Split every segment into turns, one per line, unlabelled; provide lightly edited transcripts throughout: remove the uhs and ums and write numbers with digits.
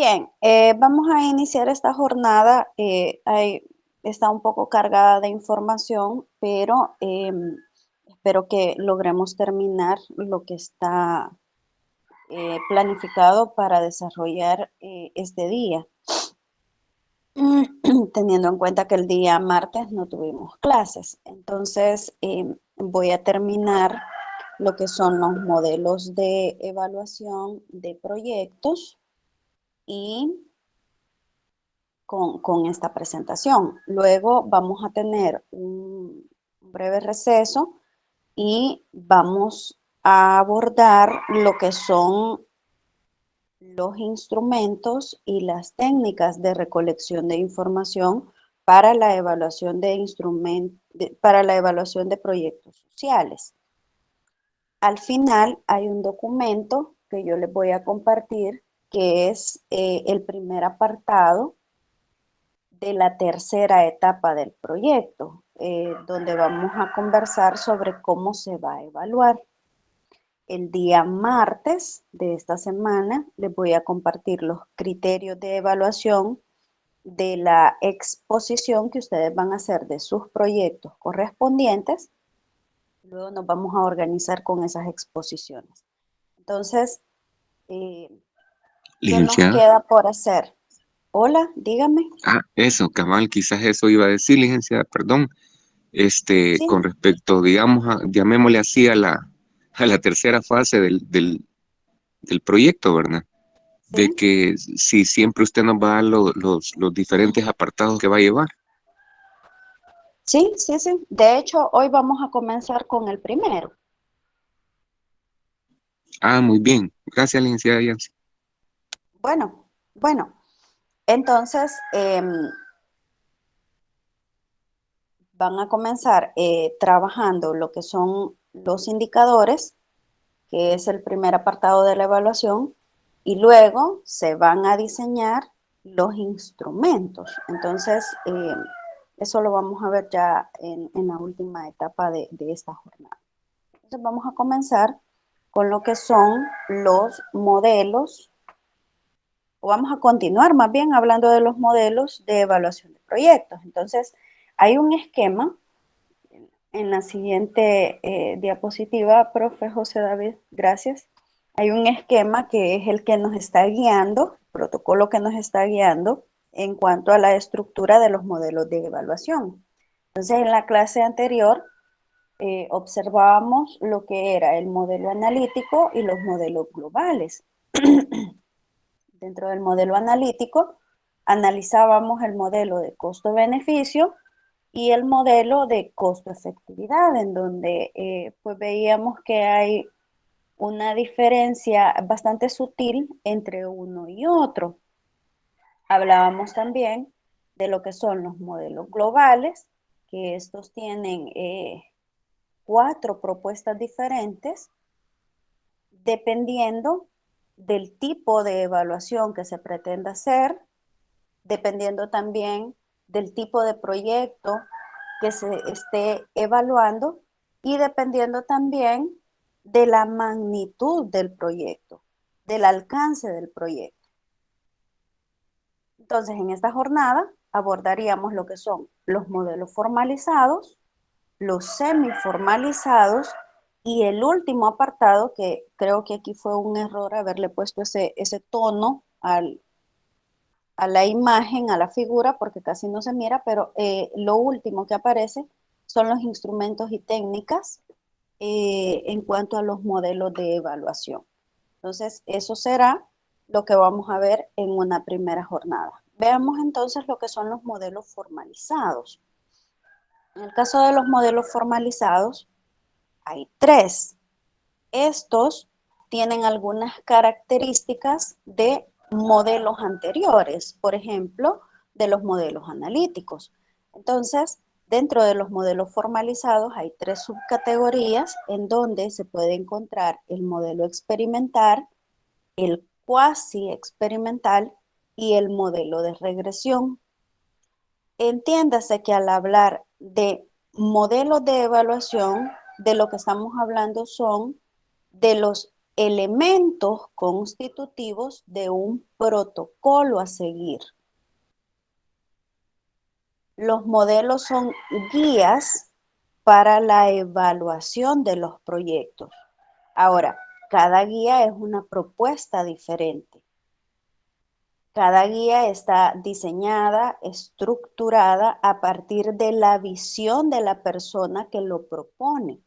Bien, vamos a iniciar esta jornada. Está un poco cargada de información, pero espero que logremos terminar lo que está planificado para desarrollar este día, teniendo en cuenta que el día martes no tuvimos clases. Entonces, voy a terminar lo que son los modelos de evaluación de proyectos y con esta presentación. Luego vamos a tener un breve receso y vamos a abordar lo que son los instrumentos y las técnicas de recolección de información para la evaluación para la evaluación de proyectos sociales. Al final hay un documento que yo les voy a compartir, que es el primer apartado de la tercera etapa del proyecto, donde vamos a conversar sobre cómo se va a evaluar. El día martes de esta semana les voy a compartir los criterios de evaluación de la exposición que ustedes van a hacer de sus proyectos correspondientes. Luego nos vamos a organizar con esas exposiciones. Entonces, ¿qué nos
Licenciada.
queda por hacer? Hola, dígame.
Eso, cabal, quizás eso iba a decir, licenciada, perdón.
Sí,
Con respecto, digamos, llamémosle así a la tercera fase del proyecto, ¿verdad? De
sí.
que si siempre usted nos va a dar los diferentes apartados que va a llevar.
Sí, sí, sí. De hecho, hoy vamos a comenzar con el primero.
Muy bien. Gracias, licenciada Yancy.
Bueno. Entonces, van a comenzar trabajando lo que son los indicadores, que es el primer apartado de la evaluación, y luego se van a diseñar los instrumentos. Entonces, eso lo vamos a ver ya en la última etapa de esta jornada. Entonces, vamos a comenzar con lo que son los modelos, o vamos a continuar más bien hablando de los modelos de evaluación de proyectos. Entonces, hay un esquema en la siguiente diapositiva, profe José David, gracias. Hay un esquema que es el que nos está guiando, protocolo que nos está guiando en cuanto a la estructura de los modelos de evaluación. Entonces, en la clase anterior observábamos lo que era el modelo analítico y los modelos globales. Dentro del modelo analítico, analizábamos el modelo de costo-beneficio y el modelo de costo-efectividad, en donde pues veíamos que hay una diferencia bastante sutil entre uno y otro. Hablábamos también de lo que son los modelos globales, que estos tienen 4 propuestas diferentes dependiendo del tipo de evaluación que se pretenda hacer, dependiendo también del tipo de proyecto que se esté evaluando y dependiendo también de la magnitud del proyecto, del alcance del proyecto. Entonces, en esta jornada abordaríamos lo que son los modelos formalizados, los semiformalizados y el último apartado, que creo que aquí fue un error haberle puesto ese tono a la imagen, a la figura, porque casi no se mira, pero lo último que aparece son los instrumentos y técnicas en cuanto a los modelos de evaluación. Entonces, eso será lo que vamos a ver en una primera jornada. Veamos entonces lo que son los modelos formalizados. En el caso de los modelos formalizados, hay 3. Estos tienen algunas características de modelos anteriores, por ejemplo, de los modelos analíticos. Entonces, dentro de los modelos formalizados hay 3 subcategorías en donde se puede encontrar el modelo experimental, el cuasi experimental y el modelo de regresión. Entiéndase que al hablar de modelos de evaluación, de lo que estamos hablando son de los elementos constitutivos de un protocolo a seguir. Los modelos son guías para la evaluación de los proyectos. Ahora, cada guía es una propuesta diferente. Cada guía está diseñada, estructurada a partir de la visión de la persona que lo propone.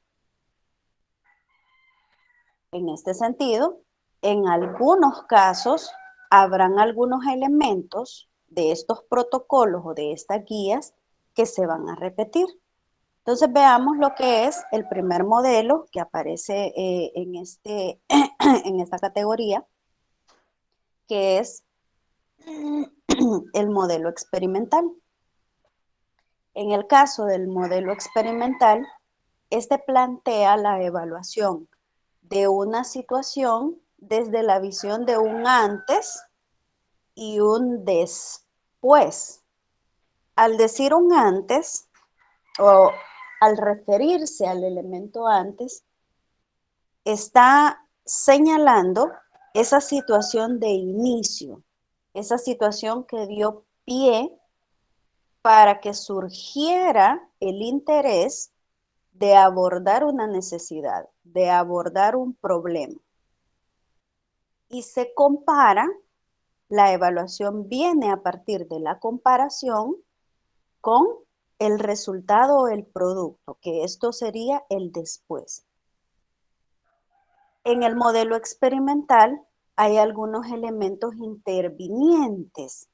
En este sentido, en algunos casos habrán algunos elementos de estos protocolos o de estas guías que se van a repetir. Entonces veamos lo que es el primer modelo que aparece en esta categoría, que es el modelo experimental. En el caso del modelo experimental, este plantea la evaluación de una situación desde la visión de un antes y un después. Al decir un antes o al referirse al elemento antes, está señalando esa situación de inicio, esa situación que dio pie para que surgiera el interés de abordar una necesidad, de abordar un problema. Y se compara, la evaluación viene a partir de la comparación con el resultado o el producto, que esto sería el después. En el modelo experimental hay algunos elementos intervinientes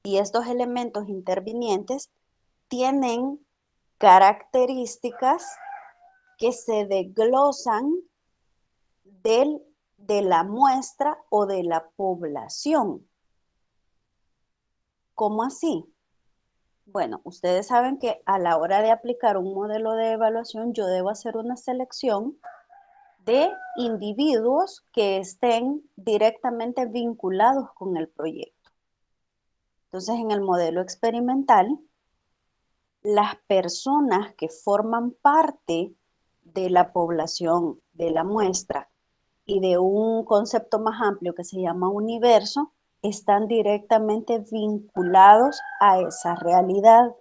y estos elementos intervinientes tienen características que se desglosan de la muestra o de la población. ¿Cómo así? Bueno, ustedes saben que a la hora de aplicar un modelo de evaluación, yo debo hacer una selección de individuos que estén directamente vinculados con el proyecto. Entonces, en el modelo experimental, las personas que forman parte de la población de la muestra y de un concepto más amplio que se llama universo, están directamente vinculados a esa realidad.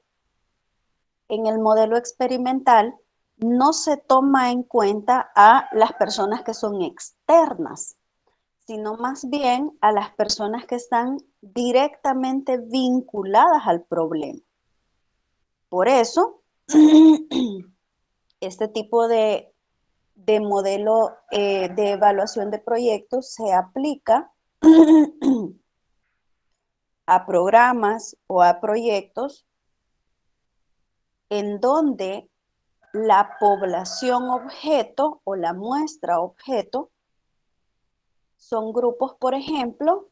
En el modelo experimental no se toma en cuenta a las personas que son externas, sino más bien a las personas que están directamente vinculadas al problema. Por eso, este tipo de modelo de evaluación de proyectos se aplica a programas o a proyectos en donde la población objeto o la muestra objeto son grupos, por ejemplo,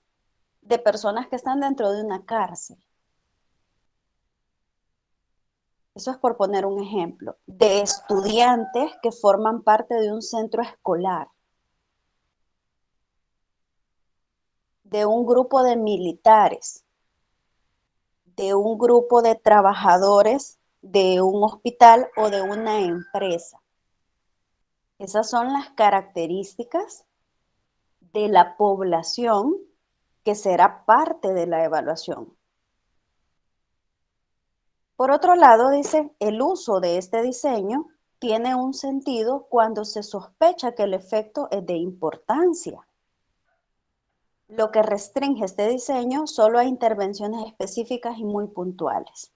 de personas que están dentro de una cárcel. Eso es por poner un ejemplo. De estudiantes que forman parte de un centro escolar. De un grupo de militares. De un grupo de trabajadores de un hospital o de una empresa. Esas son las características de la población que será parte de la evaluación. Por otro lado, dice, el uso de este diseño tiene un sentido cuando se sospecha que el efecto es de importancia, lo que restringe este diseño solo a intervenciones específicas y muy puntuales.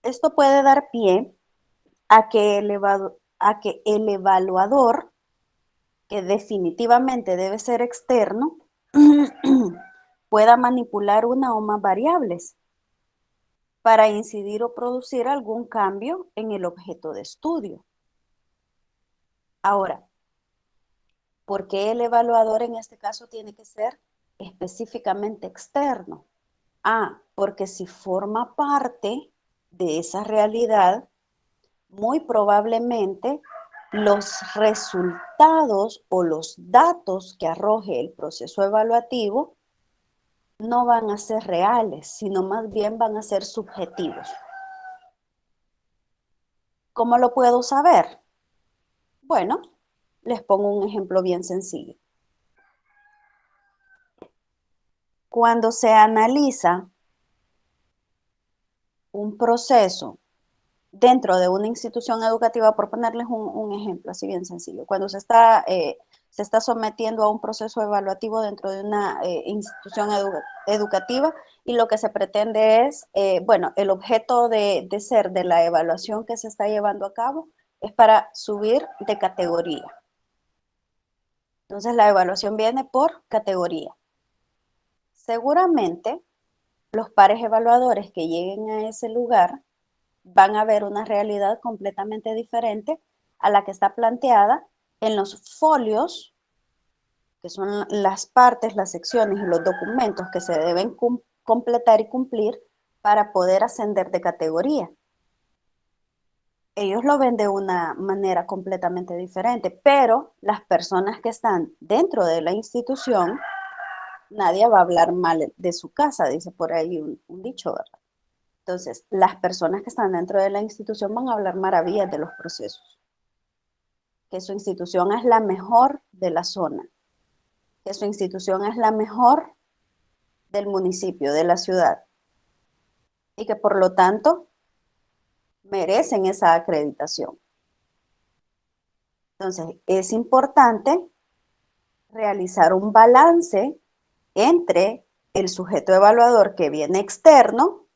Esto puede dar pie a que el evaluador, que definitivamente debe ser externo, pueda manipular una o más variables para incidir o producir algún cambio en el objeto de estudio. Ahora, ¿por qué el evaluador en este caso tiene que ser específicamente externo? Porque si forma parte de esa realidad, muy probablemente los resultados o los datos que arroje el proceso evaluativo no van a ser reales, sino más bien van a ser subjetivos. ¿Cómo lo puedo saber? Bueno, Les pongo un ejemplo bien sencillo. Cuando se analiza un proceso dentro de una institución educativa, por ponerles un ejemplo así bien sencillo, cuando se está sometiendo a un proceso evaluativo dentro de una institución educativa y lo que se pretende es, bueno, el objeto de ser de la evaluación que se está llevando a cabo es para subir de categoría. Entonces la evaluación viene por categoría. Seguramente los pares evaluadores que lleguen a ese lugar van a ver una realidad completamente diferente a la que está planteada en los folios, que son las partes, las secciones y los documentos que se deben completar y cumplir para poder ascender de categoría. Ellos lo ven de una manera completamente diferente, pero las personas que están dentro de la institución, nadie va a hablar mal de su casa, dice por ahí un dicho, ¿verdad? Entonces, las personas que están dentro de la institución van a hablar maravillas de los procesos, que su institución es la mejor de la zona, que su institución es la mejor del municipio, de la ciudad, y que por lo tanto merecen esa acreditación. Entonces, es importante realizar un balance entre el sujeto evaluador que viene externo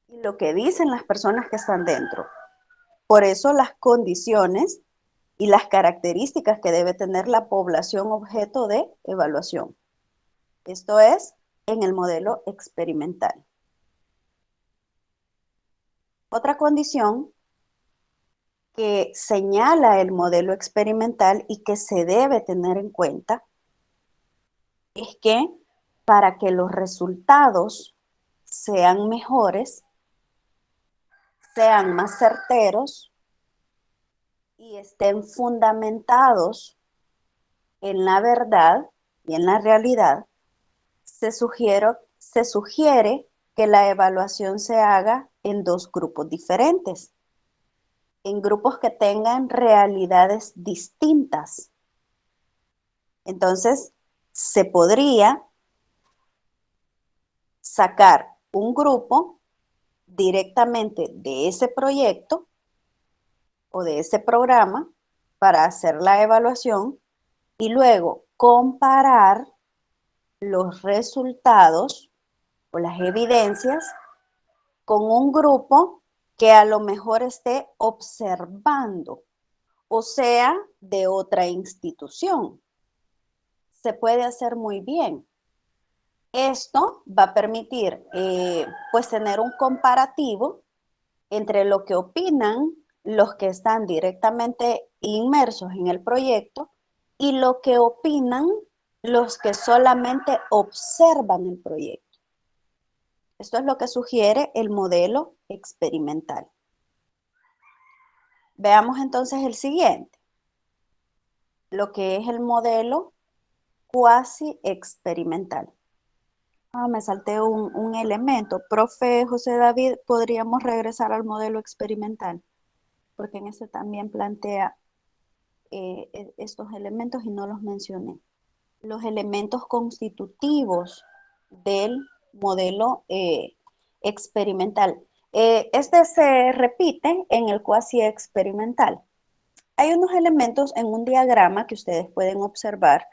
y lo que dicen las personas que están dentro. Por eso las condiciones y las características que debe tener la población objeto de evaluación. Esto es en el modelo experimental. Otra condición que señala el modelo experimental y que se debe tener en cuenta es que para que los resultados sean mejores, sean más certeros y estén fundamentados en la verdad y en la realidad, se sugiere que la evaluación se haga en dos grupos diferentes, en grupos que tengan realidades distintas. Entonces, se podría sacar un grupo directamente de ese proyecto o de ese programa para hacer la evaluación y luego comparar los resultados o las evidencias con un grupo que a lo mejor esté observando, o sea, de otra institución. Se puede hacer muy bien. Esto va a permitir pues tener un comparativo entre lo que opinan los que están directamente inmersos en el proyecto y lo que opinan los que solamente observan el proyecto. Esto es lo que sugiere el modelo experimental. Veamos entonces el siguiente, lo que es el modelo cuasi experimental. Me salté un elemento. Profe José David, ¿podríamos regresar al modelo experimental? Porque en este también plantea estos elementos y no los mencioné. Los elementos constitutivos del modelo experimental. Este se repite en el cuasi experimental. Hay unos elementos en un diagrama que ustedes pueden observar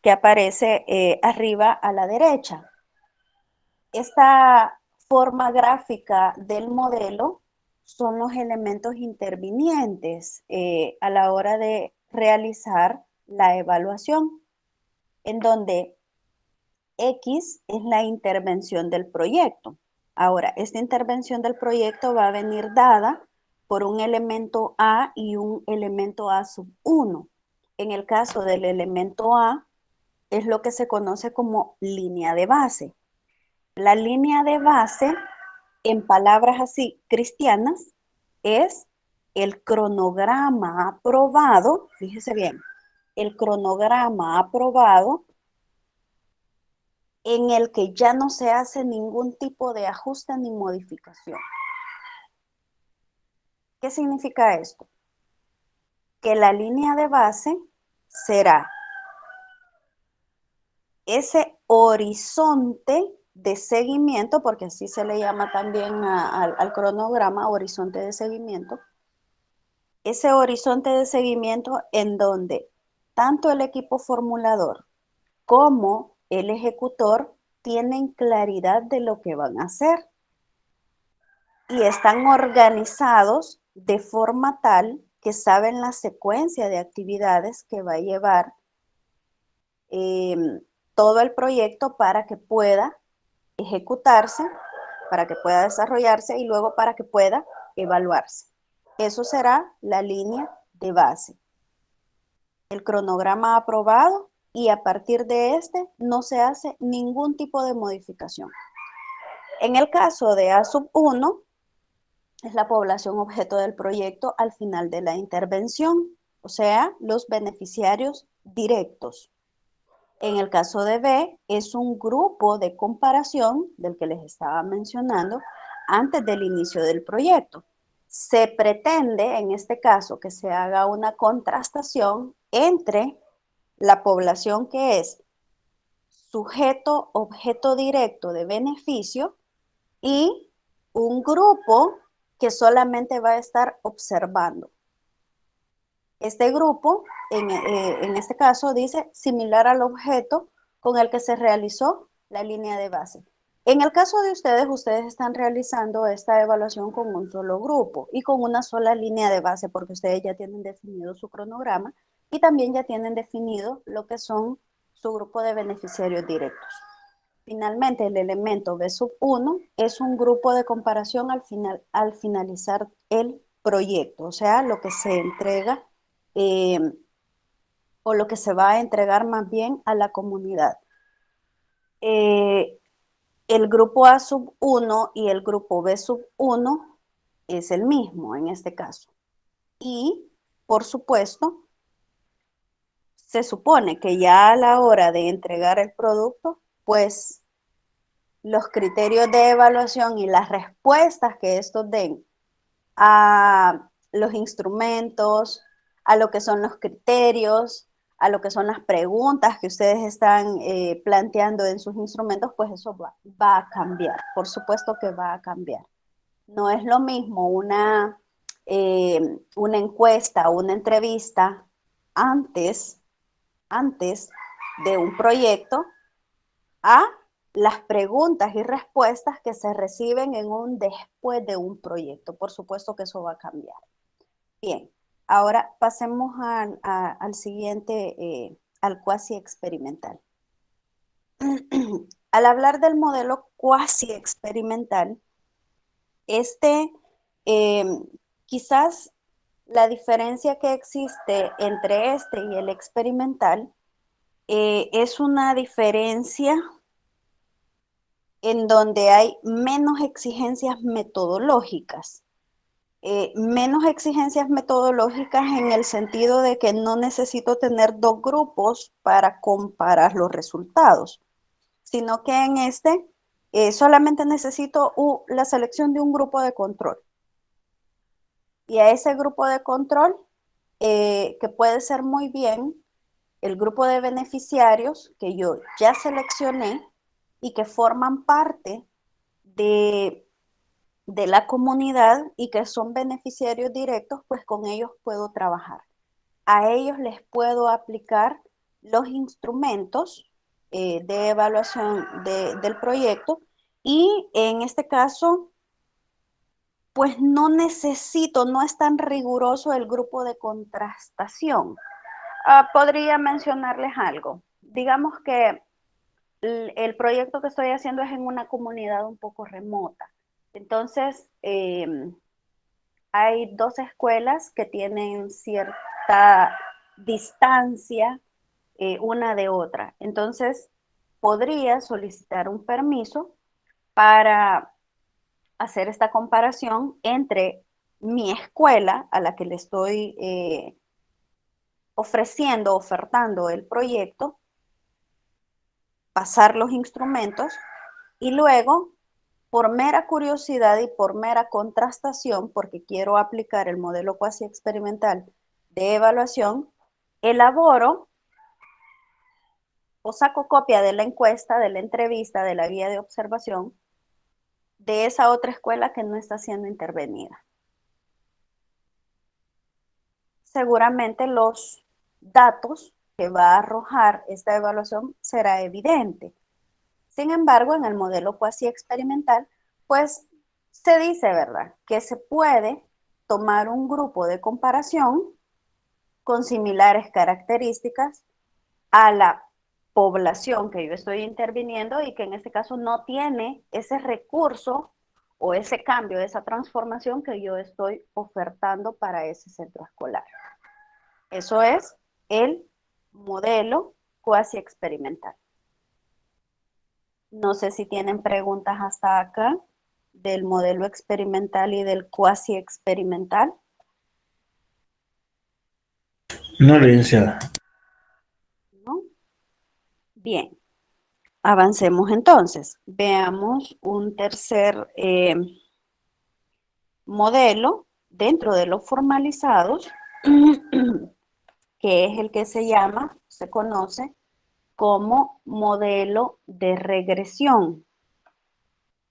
que aparece arriba a la derecha. Esta forma gráfica del modelo son los elementos intervinientes a la hora de realizar la evaluación, en donde X es la intervención del proyecto. Ahora, esta intervención del proyecto va a venir dada por un elemento A y un elemento A sub 1. En el caso del elemento A, es lo que se conoce como línea de base. La línea de base, en palabras así cristianas, es el cronograma aprobado, fíjese bien, el cronograma aprobado en el que ya no se hace ningún tipo de ajuste ni modificación. ¿Qué significa esto? que la línea de base será ese horizonte de seguimiento, porque así se le llama también al cronograma, horizonte de seguimiento, ese horizonte de seguimiento en donde tanto el equipo formulador como el ejecutor tienen claridad de lo que van a hacer y están organizados de forma tal que saben la secuencia de actividades que va a llevar eh, todo el proyecto para que pueda ejecutarse, para que pueda desarrollarse y luego para que pueda evaluarse. Eso será la línea de base. El cronograma aprobado y a partir de este no se hace ningún tipo de modificación. En el caso de A1, es la población objeto del proyecto al final de la intervención, o sea, los beneficiarios directos. En el caso de B, es un grupo de comparación del que les estaba mencionando antes del inicio del proyecto. Se pretende, en este caso, que se haga una contrastación entre la población que es sujeto objeto directo de beneficio y un grupo que solamente va a estar observando. Este grupo, en este caso, dice similar al objeto con el que se realizó la línea de base. En el caso de ustedes, ustedes están realizando esta evaluación con un solo grupo y con una sola línea de base, porque ustedes ya tienen definido su cronograma y también ya tienen definido lo que son su grupo de beneficiarios directos. Finalmente, el elemento B1 es un grupo de comparación al finalizar el proyecto, o sea, lo que se entrega eh, o lo que se va a entregar más bien a la comunidad. Eh, el grupo A1 y el grupo B1 es el mismo en este caso. Y, por supuesto, se supone que ya a la hora de entregar el producto, pues los criterios de evaluación y las respuestas que estos den a los instrumentos, a lo que son los criterios, a lo que son las preguntas que ustedes están planteando en sus instrumentos, pues eso va a cambiar. Por supuesto que va a cambiar. No es lo mismo una encuesta o una entrevista antes, antes de un proyecto a las preguntas y respuestas que se reciben en un después de un proyecto. Por supuesto que eso va a cambiar. Bien, ahora pasemos al siguiente, al cuasi experimental. Al hablar del modelo cuasi experimental, este eh, quizás la diferencia que existe entre este y el experimental es una diferencia en donde hay menos exigencias metodológicas. Menos exigencias metodológicas en el sentido de que no necesito tener dos grupos para comparar los resultados, sino que en este solamente necesito la selección de un grupo de control. Y a ese grupo de control, que puede ser muy bien el grupo de beneficiarios que yo ya seleccioné y que forman parte de la comunidad y que son beneficiarios directos, pues con ellos puedo trabajar. A ellos les puedo aplicar los instrumentos de evaluación del proyecto y en este caso, pues no necesito, no es tan riguroso el grupo de contrastación. Podría mencionarles algo. Digamos que el proyecto que estoy haciendo es en una comunidad un poco remota. Entonces, hay dos escuelas que tienen cierta distancia una de otra. Entonces, podría solicitar un permiso para hacer esta comparación entre mi escuela a la que le estoy ofreciendo, ofertando el proyecto, pasar los instrumentos y luego, por mera curiosidad y por mera contrastación, porque quiero aplicar el modelo cuasi experimental de evaluación, elaboro o saco copia de la encuesta, de la entrevista, de la guía de observación de esa otra escuela que no está siendo intervenida. Seguramente los datos que va a arrojar esta evaluación será evidente. Sin embargo, en el modelo cuasi experimental, pues se dice, ¿verdad?, que se puede tomar un grupo de comparación con similares características a la población que yo estoy interviniendo y que en este caso no tiene ese recurso o ese cambio, esa transformación que yo estoy ofertando para ese centro escolar. Eso es el modelo cuasi experimental. No sé si tienen preguntas hasta acá del modelo experimental y del cuasi experimental.
No, licenciada.
¿No? Bien, avancemos entonces. Veamos un tercer modelo dentro de los formalizados, que es el que se conoce como modelo de regresión.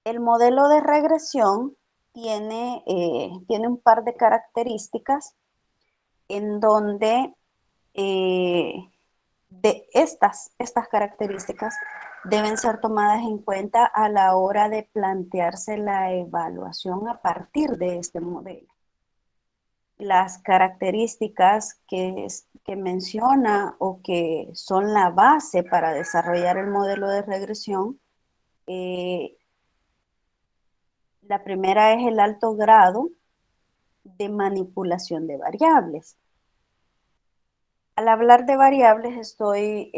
El modelo de regresión tiene un par de características en donde de estas características deben ser tomadas en cuenta a la hora de plantearse la evaluación a partir de este modelo. Las características que menciona o que son la base para desarrollar el modelo de regresión, la primera es el alto grado de manipulación de variables. Al hablar de variables estoy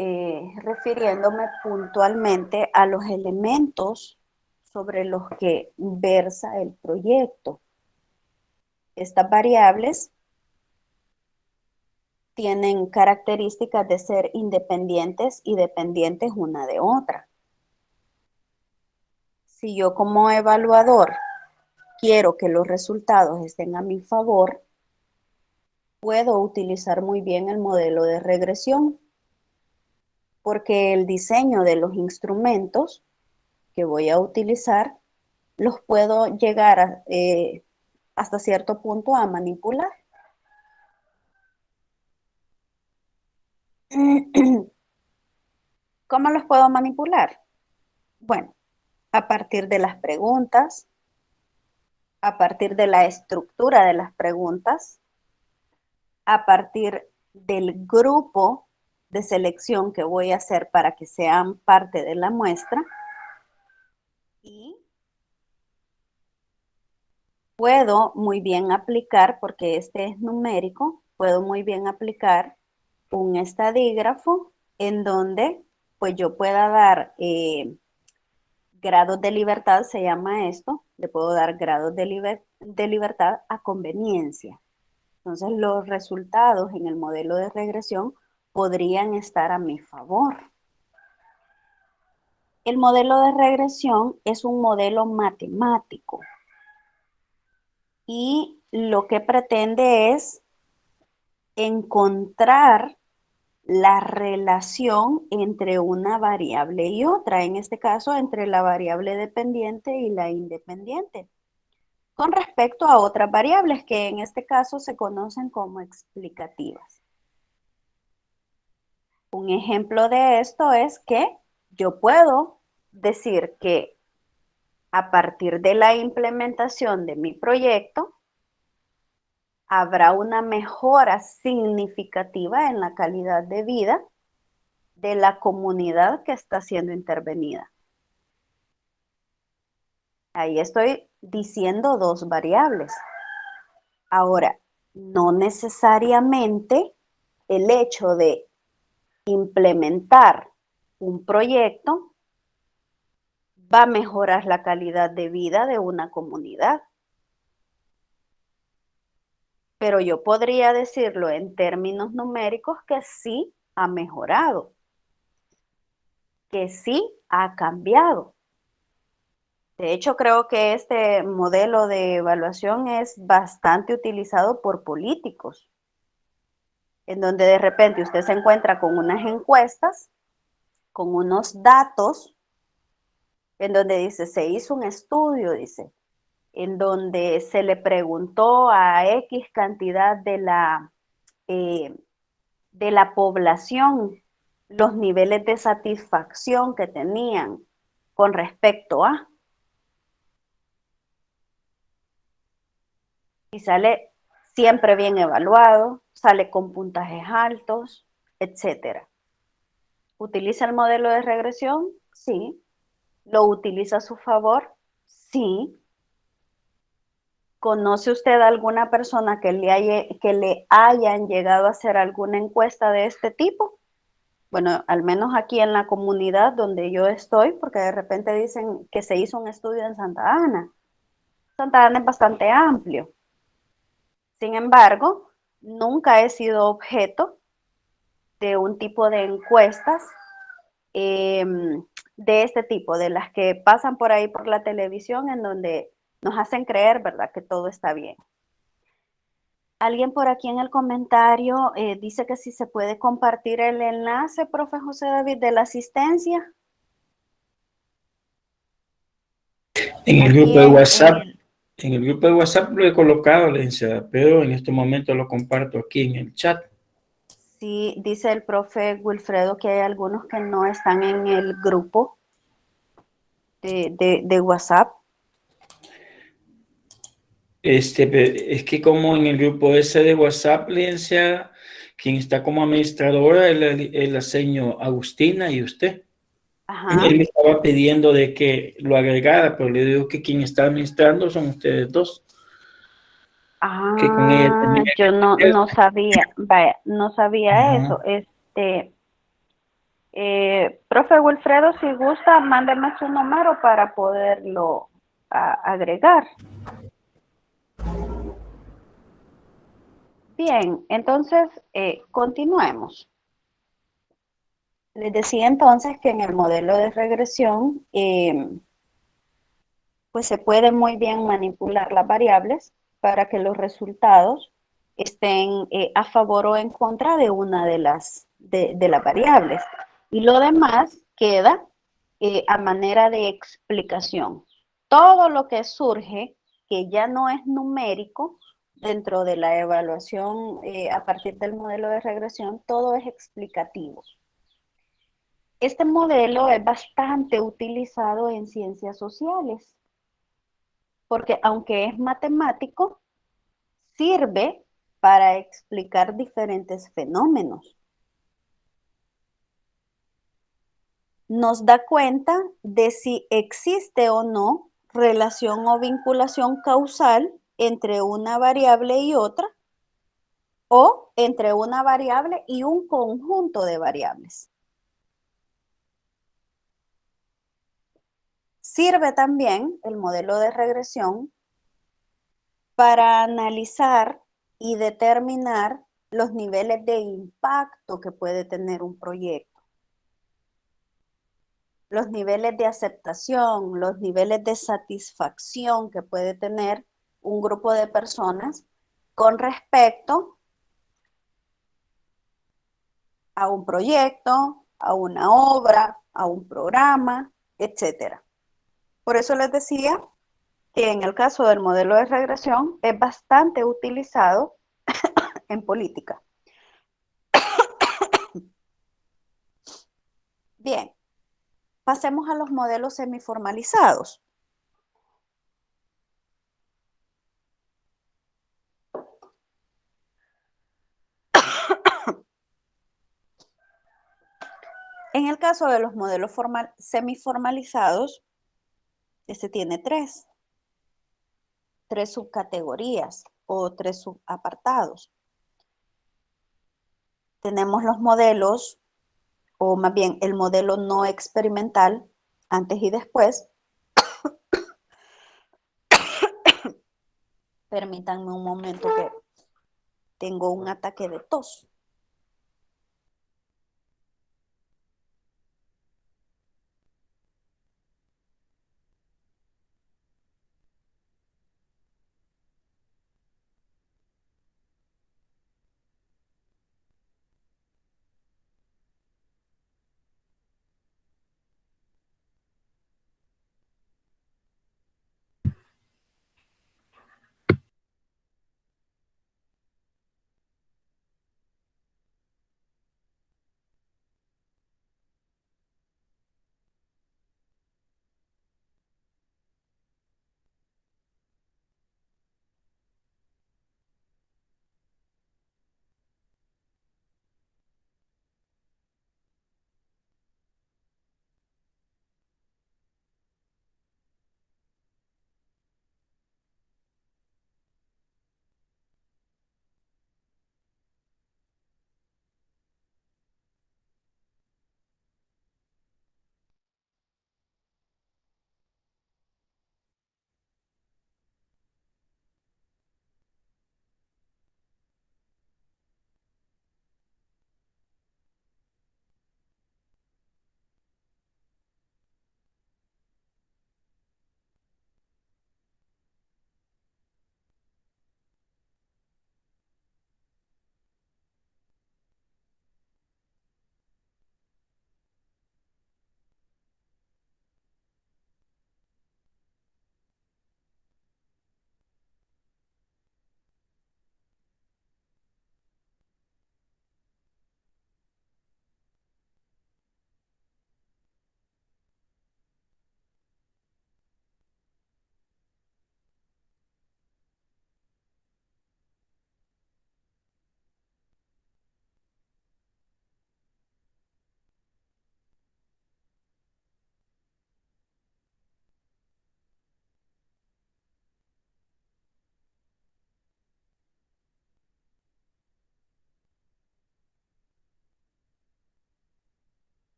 refiriéndome puntualmente a los elementos sobre los que versa el proyecto. Estas variables tienen características de ser independientes y dependientes una de otra. Si yo como evaluador quiero que los resultados estén a mi favor, puedo utilizar muy bien el modelo de regresión, porque el diseño de los instrumentos que voy a utilizar los puedo llegar hasta cierto punto a manipular. ¿Cómo los puedo manipular? Bueno, a partir de las preguntas, a partir de la estructura de las preguntas, a partir del grupo de selección que voy a hacer para que sean parte de la muestra, y puedo muy bien aplicar, porque este es numérico, puedo muy bien aplicar un estadígrafo en donde pues yo pueda dar grados de libertad, se llama esto, le puedo dar grados de libertad a conveniencia. Entonces los resultados en el modelo de regresión podrían estar a mi favor. El modelo de regresión es un modelo matemático y lo que pretende es encontrar la relación entre una variable y otra, en este caso entre la variable dependiente y la independiente, con respecto a otras variables que en este caso se conocen como explicativas. Un ejemplo de esto es que yo puedo decir que a partir de la implementación de mi proyecto, habrá una mejora significativa en la calidad de vida de la comunidad que está siendo intervenida. Ahí estoy diciendo dos variables. Ahora, no necesariamente el hecho de implementar un proyecto va a mejorar la calidad de vida de una comunidad. Pero yo podría decirlo en términos numéricos que sí ha mejorado, que sí ha cambiado. De hecho, creo que este modelo de evaluación es bastante utilizado por políticos. en donde de repente usted se encuentra con unas encuestas, con unos datos, en donde dice, se hizo un estudio, dice, en donde se le preguntó a X cantidad de la población los niveles de satisfacción que tenían con respecto a, y sale siempre bien evaluado, sale con puntajes altos, etcétera. ¿Utiliza el modelo de regresión? Sí. ¿Lo utiliza a su favor? Sí. ¿Conoce usted a alguna persona que le hayan llegado a hacer alguna encuesta de este tipo? Bueno, al menos aquí en la comunidad donde yo estoy, porque de repente dicen que se hizo un estudio en Santa Ana. Santa Ana es bastante amplio. Sin embargo, nunca he sido objeto de un tipo de encuestas de este tipo, de las que pasan por ahí por la televisión, en donde nos hacen creer, ¿verdad?, que todo está bien. Alguien por aquí en el comentario dice que si se puede compartir el enlace, profe José David, de la asistencia.
En el
Aquí
grupo de
en
WhatsApp,
el...
en el grupo de WhatsApp lo he colocado, licenciada, pero en este momento lo comparto aquí en el chat.
Sí, dice el profe Wilfredo que hay algunos que no están en el grupo de WhatsApp.
Es que como en el grupo ese de WhatsApp, licenciada, quien está como administradora es la señora Agustina y usted.
Ajá.
Él me estaba pidiendo de que lo agregara, pero le digo que quien está administrando son ustedes dos, que con ella
Ah,
tenía
yo
que
no sabía, vaya, no sabía eso.
Ajá.
Profe Wilfredo, si gusta, mándeme su número para poderlo agregar. Bien, entonces continuemos. Les decía entonces que en el modelo de regresión, pues se pueden muy bien manipular las variables para que los resultados estén a favor o en contra de una de las variables. Y lo demás queda a manera de explicación. Todo lo que surge que ya no es numérico dentro de la evaluación a partir del modelo de regresión, todo es explicativo. Este modelo es bastante utilizado en ciencias sociales, porque aunque es matemático, sirve para explicar diferentes fenómenos. Nos da cuenta de si existe o no relación o vinculación causal entre una variable y otra, o entre una variable y un conjunto de variables. Sirve también el modelo de regresión para analizar y determinar los niveles de impacto que puede tener un proyecto, los niveles de aceptación, los niveles de satisfacción que puede tener un grupo de personas con respecto a un proyecto, a una obra, a un programa, etcétera. Por eso les decía que en el caso del modelo de regresión es bastante utilizado en política. Bien, pasemos a los modelos semiformalizados. En el caso de los modelos semiformalizados, este tiene tres subcategorías o tres subapartados. Tenemos los modelos, o más bien el modelo no experimental, antes y después. Permítanme un momento que tengo un ataque de tos.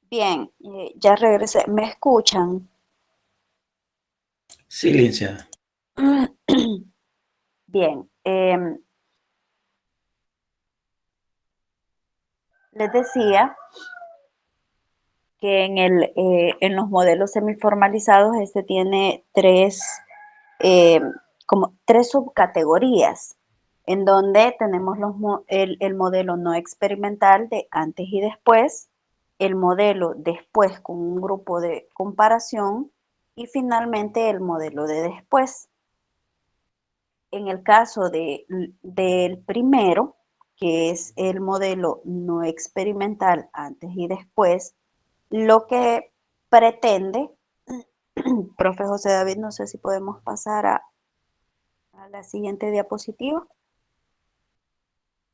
Bien, ya regresé. ¿Me escuchan?
Sí, licenciada.
Bien, les decía que en los modelos semiformalizados este tiene eh, como tres subcategorías, en donde tenemos el modelo no experimental de antes y después, el modelo después con un grupo de comparación y finalmente el modelo de después. En el caso del primero, que es el modelo no experimental antes y después, lo que pretende, profe José David, no sé si podemos pasar a la siguiente diapositiva.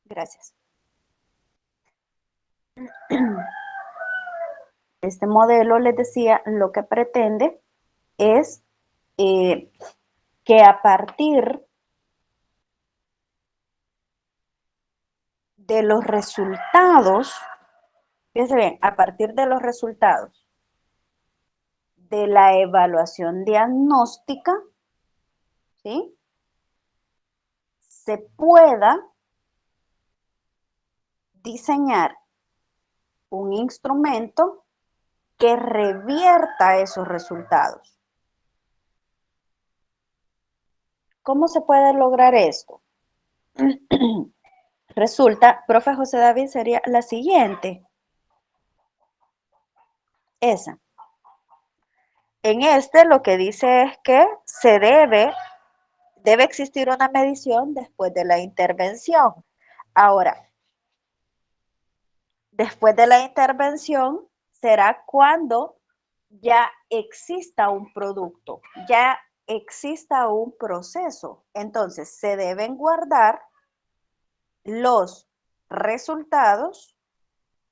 Gracias. Este modelo, les decía, lo que pretende es que a partir de los resultados, fíjense bien, a partir de los resultados de la evaluación diagnóstica, ¿sí? Se pueda diseñar un instrumento que revierta esos resultados. ¿Cómo se puede lograr esto? Resulta, profe José David, sería la siguiente. Esa. En este lo que dice es que debe existir una medición después de la intervención. Ahora, después de la intervención será cuando ya exista un producto, ya exista un proceso. Entonces, se deben guardar los resultados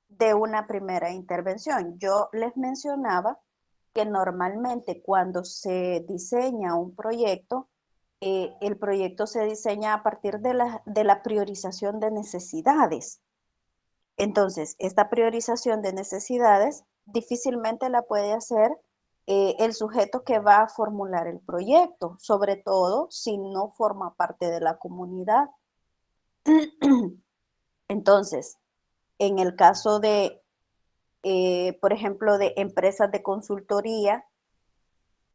de una primera intervención. Yo les mencionaba que normalmente cuando se diseña un proyecto, el proyecto se diseña a partir de la priorización de necesidades. Entonces, esta priorización de necesidades difícilmente la puede hacer el sujeto que va a formular el proyecto, sobre todo si no forma parte de la comunidad. Entonces, en el caso de, por ejemplo, de empresas de consultoría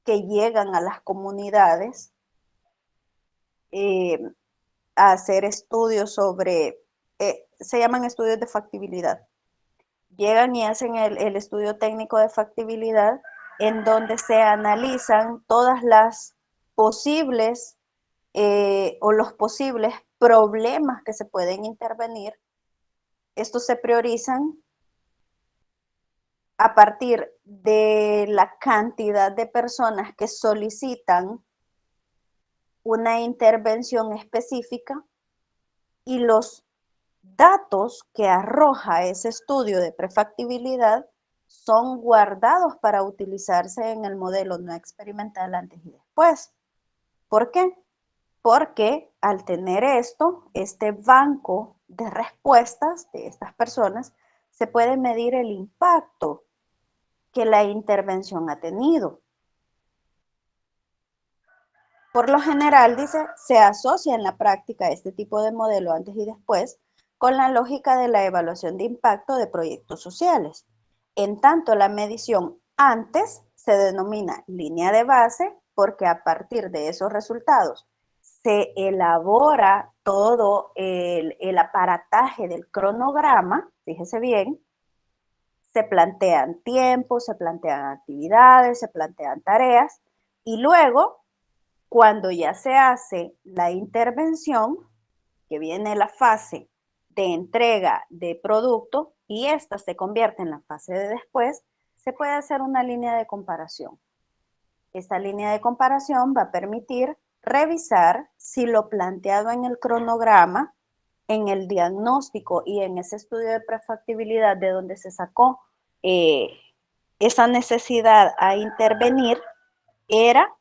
que llegan a las comunidades eh, a hacer estudios sobre, se llaman estudios de factibilidad. Llegan y hacen el estudio técnico de factibilidad en donde se analizan todas las posibles o los posibles problemas que se pueden intervenir. Estos se priorizan a partir de la cantidad de personas que solicitan una intervención específica y los datos que arroja ese estudio de prefactibilidad son guardados para utilizarse en el modelo no experimental antes y después. ¿Por qué? Porque al tener este banco de respuestas de estas personas, se puede medir el impacto que la intervención ha tenido. Por lo general, dice, se asocia en la práctica este tipo de modelo antes y después con la lógica de la evaluación de impacto de proyectos sociales. En tanto, la medición antes se denomina línea de base porque a partir de esos resultados se elabora todo el aparataje del cronograma, fíjese bien, se plantean tiempos, se plantean actividades, se plantean tareas y luego cuando ya se hace la intervención, que viene la fase de entrega de producto y esta se convierte en la fase de después, se puede hacer una línea de comparación. Esta línea de comparación va a permitir revisar si lo planteado en el cronograma, en el diagnóstico y en ese estudio de prefactibilidad de donde se sacó eh, esa necesidad a intervenir, era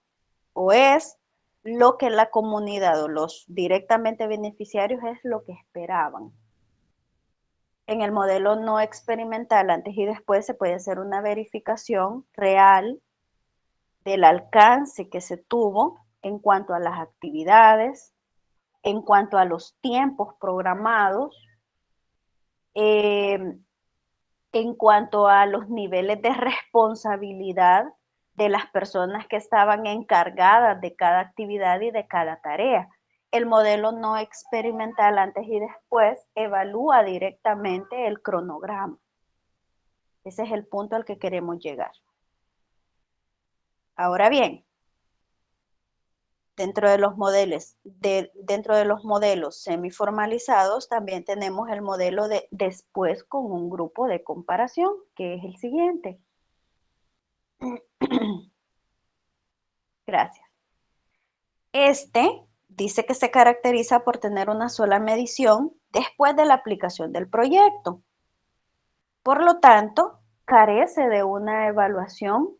o es lo que la comunidad o los directamente beneficiarios es lo que esperaban. En el modelo no experimental, antes y después, se puede hacer una verificación real del alcance que se tuvo en cuanto a las actividades, en cuanto a los tiempos programados, en cuanto a los niveles de responsabilidad de las personas que estaban encargadas de cada actividad y de cada tarea. El modelo no experimental antes y después evalúa directamente el cronograma. Ese es el punto al que queremos llegar. Ahora bien, dentro de los modelos semiformalizados también tenemos el modelo de después con un grupo de comparación, que es el siguiente. Gracias. Este dice que se caracteriza por tener una sola medición después de la aplicación del proyecto. Por lo tanto, carece de una evaluación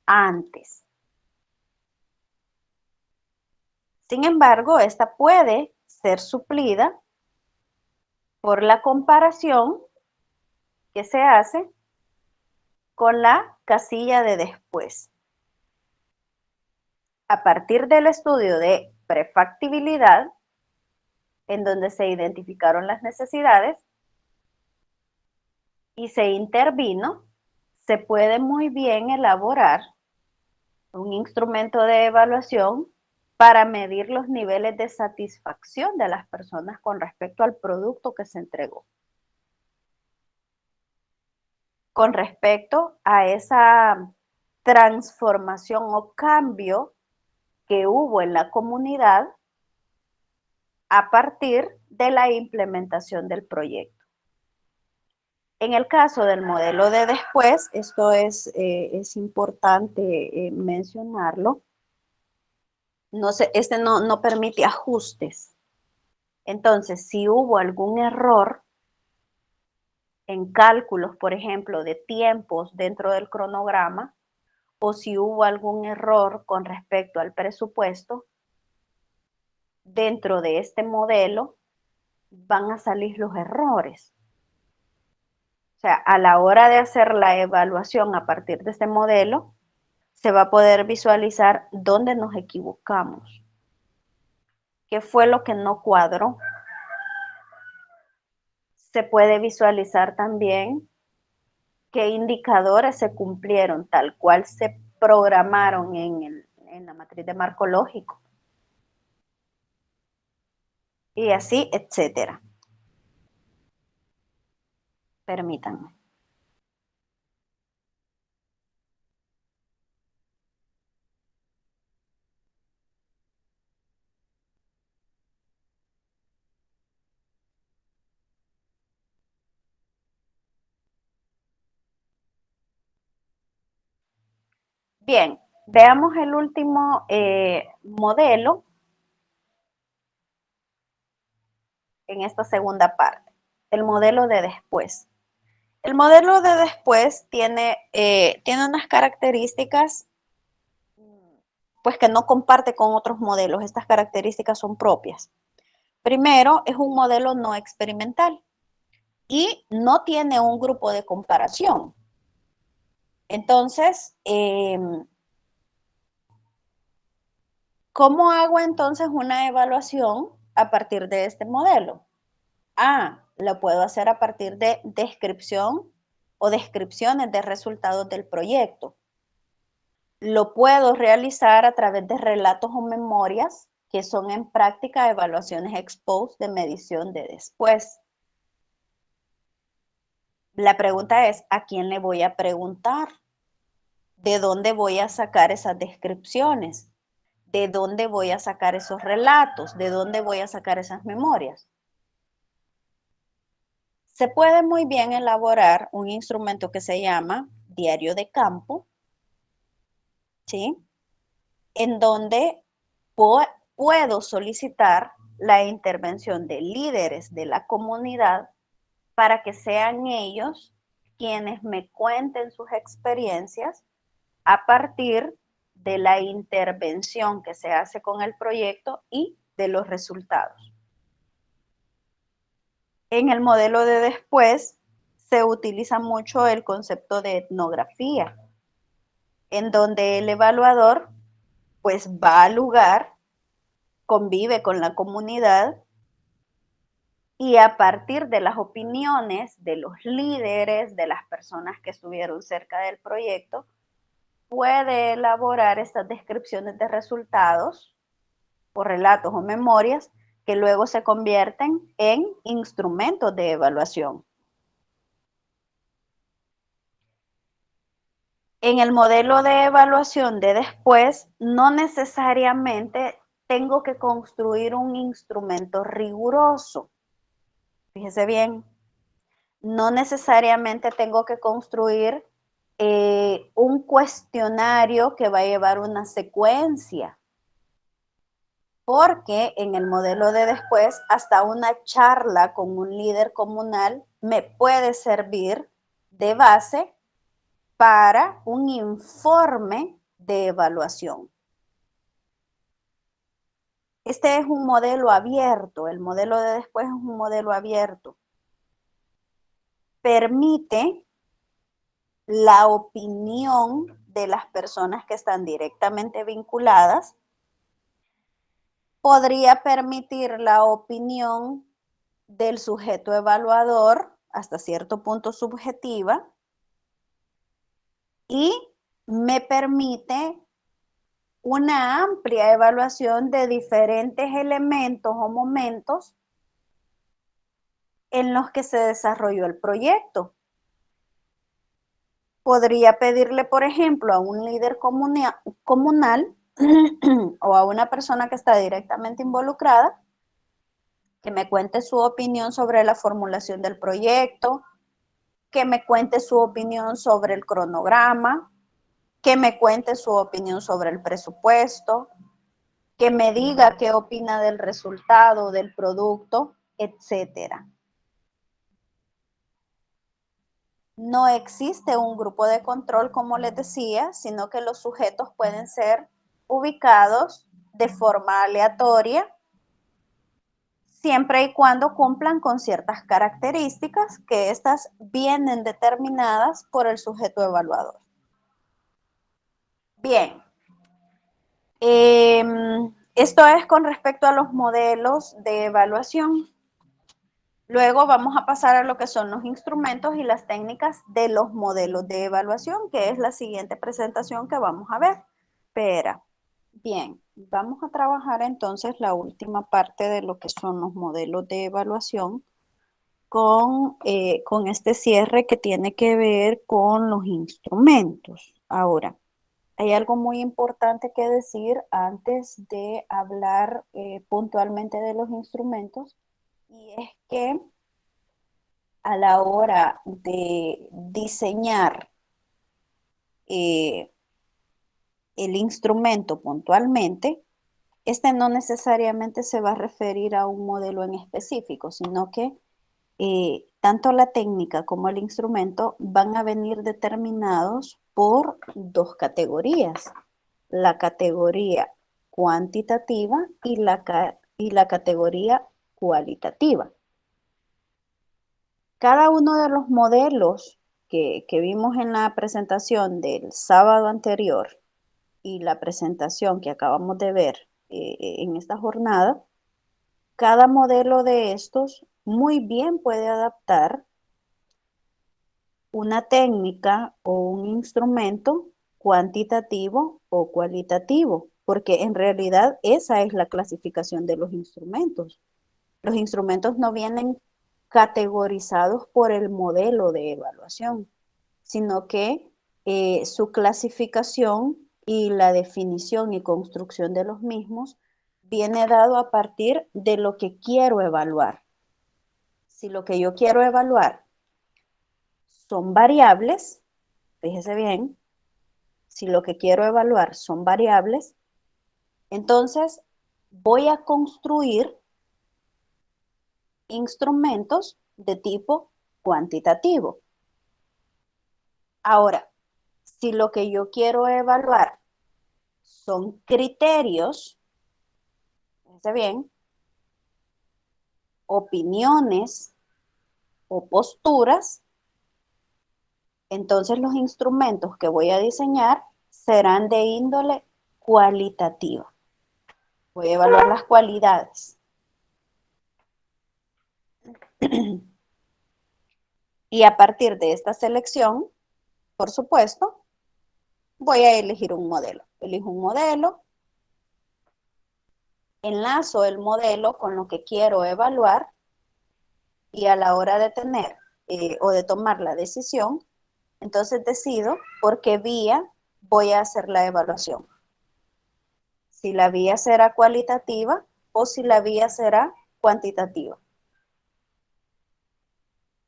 antes. Sin embargo, esta puede ser suplida por la comparación que se hace con la casilla de después. A partir del estudio de prefactibilidad, en donde se identificaron las necesidades y se intervino, se puede muy bien elaborar un instrumento de evaluación para medir los niveles de satisfacción de las personas con respecto al producto que se entregó. Con respecto a esa transformación o cambio que hubo en la comunidad a partir de la implementación del proyecto. En el caso del modelo de después, esto es importante mencionarlo, este no permite ajustes. Entonces, si hubo algún error en cálculos, por ejemplo, de tiempos dentro del cronograma, o si hubo algún error con respecto al presupuesto, dentro de este modelo van a salir los errores. O sea, a la hora de hacer la evaluación a partir de este modelo, se va a poder visualizar dónde nos equivocamos, qué fue lo que no cuadró. Se puede visualizar también qué indicadores se cumplieron tal cual se programaron en la matriz de marco lógico. Y así, etcétera. Permítanme. Bien, veamos el último modelo en esta segunda parte, el modelo de después. El modelo de después tiene unas características pues que no comparte con otros modelos. Estas características son propias. Primero, es un modelo no experimental y no tiene un grupo de comparación. Entonces, ¿cómo hago entonces una evaluación a partir de este modelo? Lo puedo hacer a partir de descripción o descripciones de resultados del proyecto. Lo puedo realizar a través de relatos o memorias, que son en práctica evaluaciones ex post de medición de después. La pregunta es, ¿a quién le voy a preguntar? ¿De dónde voy a sacar esas descripciones? ¿De dónde voy a sacar esos relatos? ¿De dónde voy a sacar esas memorias? Se puede muy bien elaborar un instrumento que se llama diario de campo, ¿sí? En donde puedo solicitar la intervención de líderes de la comunidad para que sean ellos quienes me cuenten sus experiencias a partir de la intervención que se hace con el proyecto y de los resultados. En el modelo de después se utiliza mucho el concepto de etnografía, en donde el evaluador pues va al lugar, convive con la comunidad y a partir de las opiniones de los líderes, de las personas que estuvieron cerca del proyecto, puede elaborar estas descripciones de resultados o relatos o memorias que luego se convierten en instrumentos de evaluación. En el modelo de evaluación de después, no necesariamente tengo que construir un instrumento riguroso. Fíjese bien, no necesariamente tengo que construir un cuestionario que va a llevar una secuencia, porque en el modelo de después, hasta una charla con un líder comunal me puede servir de base para un informe de evaluación. Este es un modelo abierto, el modelo de después es un modelo abierto. Permite la opinión de las personas que están directamente vinculadas. Podría permitir la opinión del sujeto evaluador, hasta cierto punto subjetiva, y me permite una amplia evaluación de diferentes elementos o momentos en los que se desarrolló el proyecto. Podría pedirle, por ejemplo, a un líder comunal o a una persona que está directamente involucrada que me cuente su opinión sobre la formulación del proyecto, que me cuente su opinión sobre el cronograma, que me cuente su opinión sobre el presupuesto, que me diga qué opina del resultado, del producto, etcétera. No existe un grupo de control, como les decía, sino que los sujetos pueden ser ubicados de forma aleatoria, siempre y cuando cumplan con ciertas características que estas vienen determinadas por el sujeto evaluador. Bien, esto es con respecto a los modelos de evaluación. Luego vamos a pasar a lo que son los instrumentos y las técnicas de los modelos de evaluación, que es la siguiente presentación que vamos a ver. Espera. Bien, vamos a trabajar entonces la última parte de lo que son los modelos de evaluación con este cierre que tiene que ver con los instrumentos. Ahora, hay algo muy importante que decir antes de hablar puntualmente de los instrumentos, y es que a la hora de diseñar el instrumento puntualmente, este no necesariamente se va a referir a un modelo en específico, sino que tanto la técnica como el instrumento van a venir determinados por dos categorías: la categoría cuantitativa y la categoría cualitativa. Cada uno de los modelos que vimos en la presentación del sábado anterior y la presentación que acabamos de ver en esta jornada, cada modelo de estos muy bien puede adaptar una técnica o un instrumento cuantitativo o cualitativo, porque en realidad esa es la clasificación de los instrumentos. Los instrumentos no vienen categorizados por el modelo de evaluación, sino que su clasificación y la definición y construcción de los mismos viene dado a partir de lo que quiero evaluar. Si lo que yo quiero evaluar son variables, fíjese bien, si lo que quiero evaluar son variables, entonces voy a construir instrumentos de tipo cuantitativo. Ahora, si lo que yo quiero evaluar son criterios, fíjense bien, opiniones o posturas, entonces los instrumentos que voy a diseñar serán de índole cualitativa. Voy a evaluar las cualidades. Y a partir de esta selección, por supuesto, voy a elegir un modelo. Elijo un modelo, enlazo el modelo con lo que quiero evaluar y a la hora de tener o de tomar la decisión, entonces decido por qué vía voy a hacer la evaluación. Si la vía será cualitativa o si la vía será cuantitativa.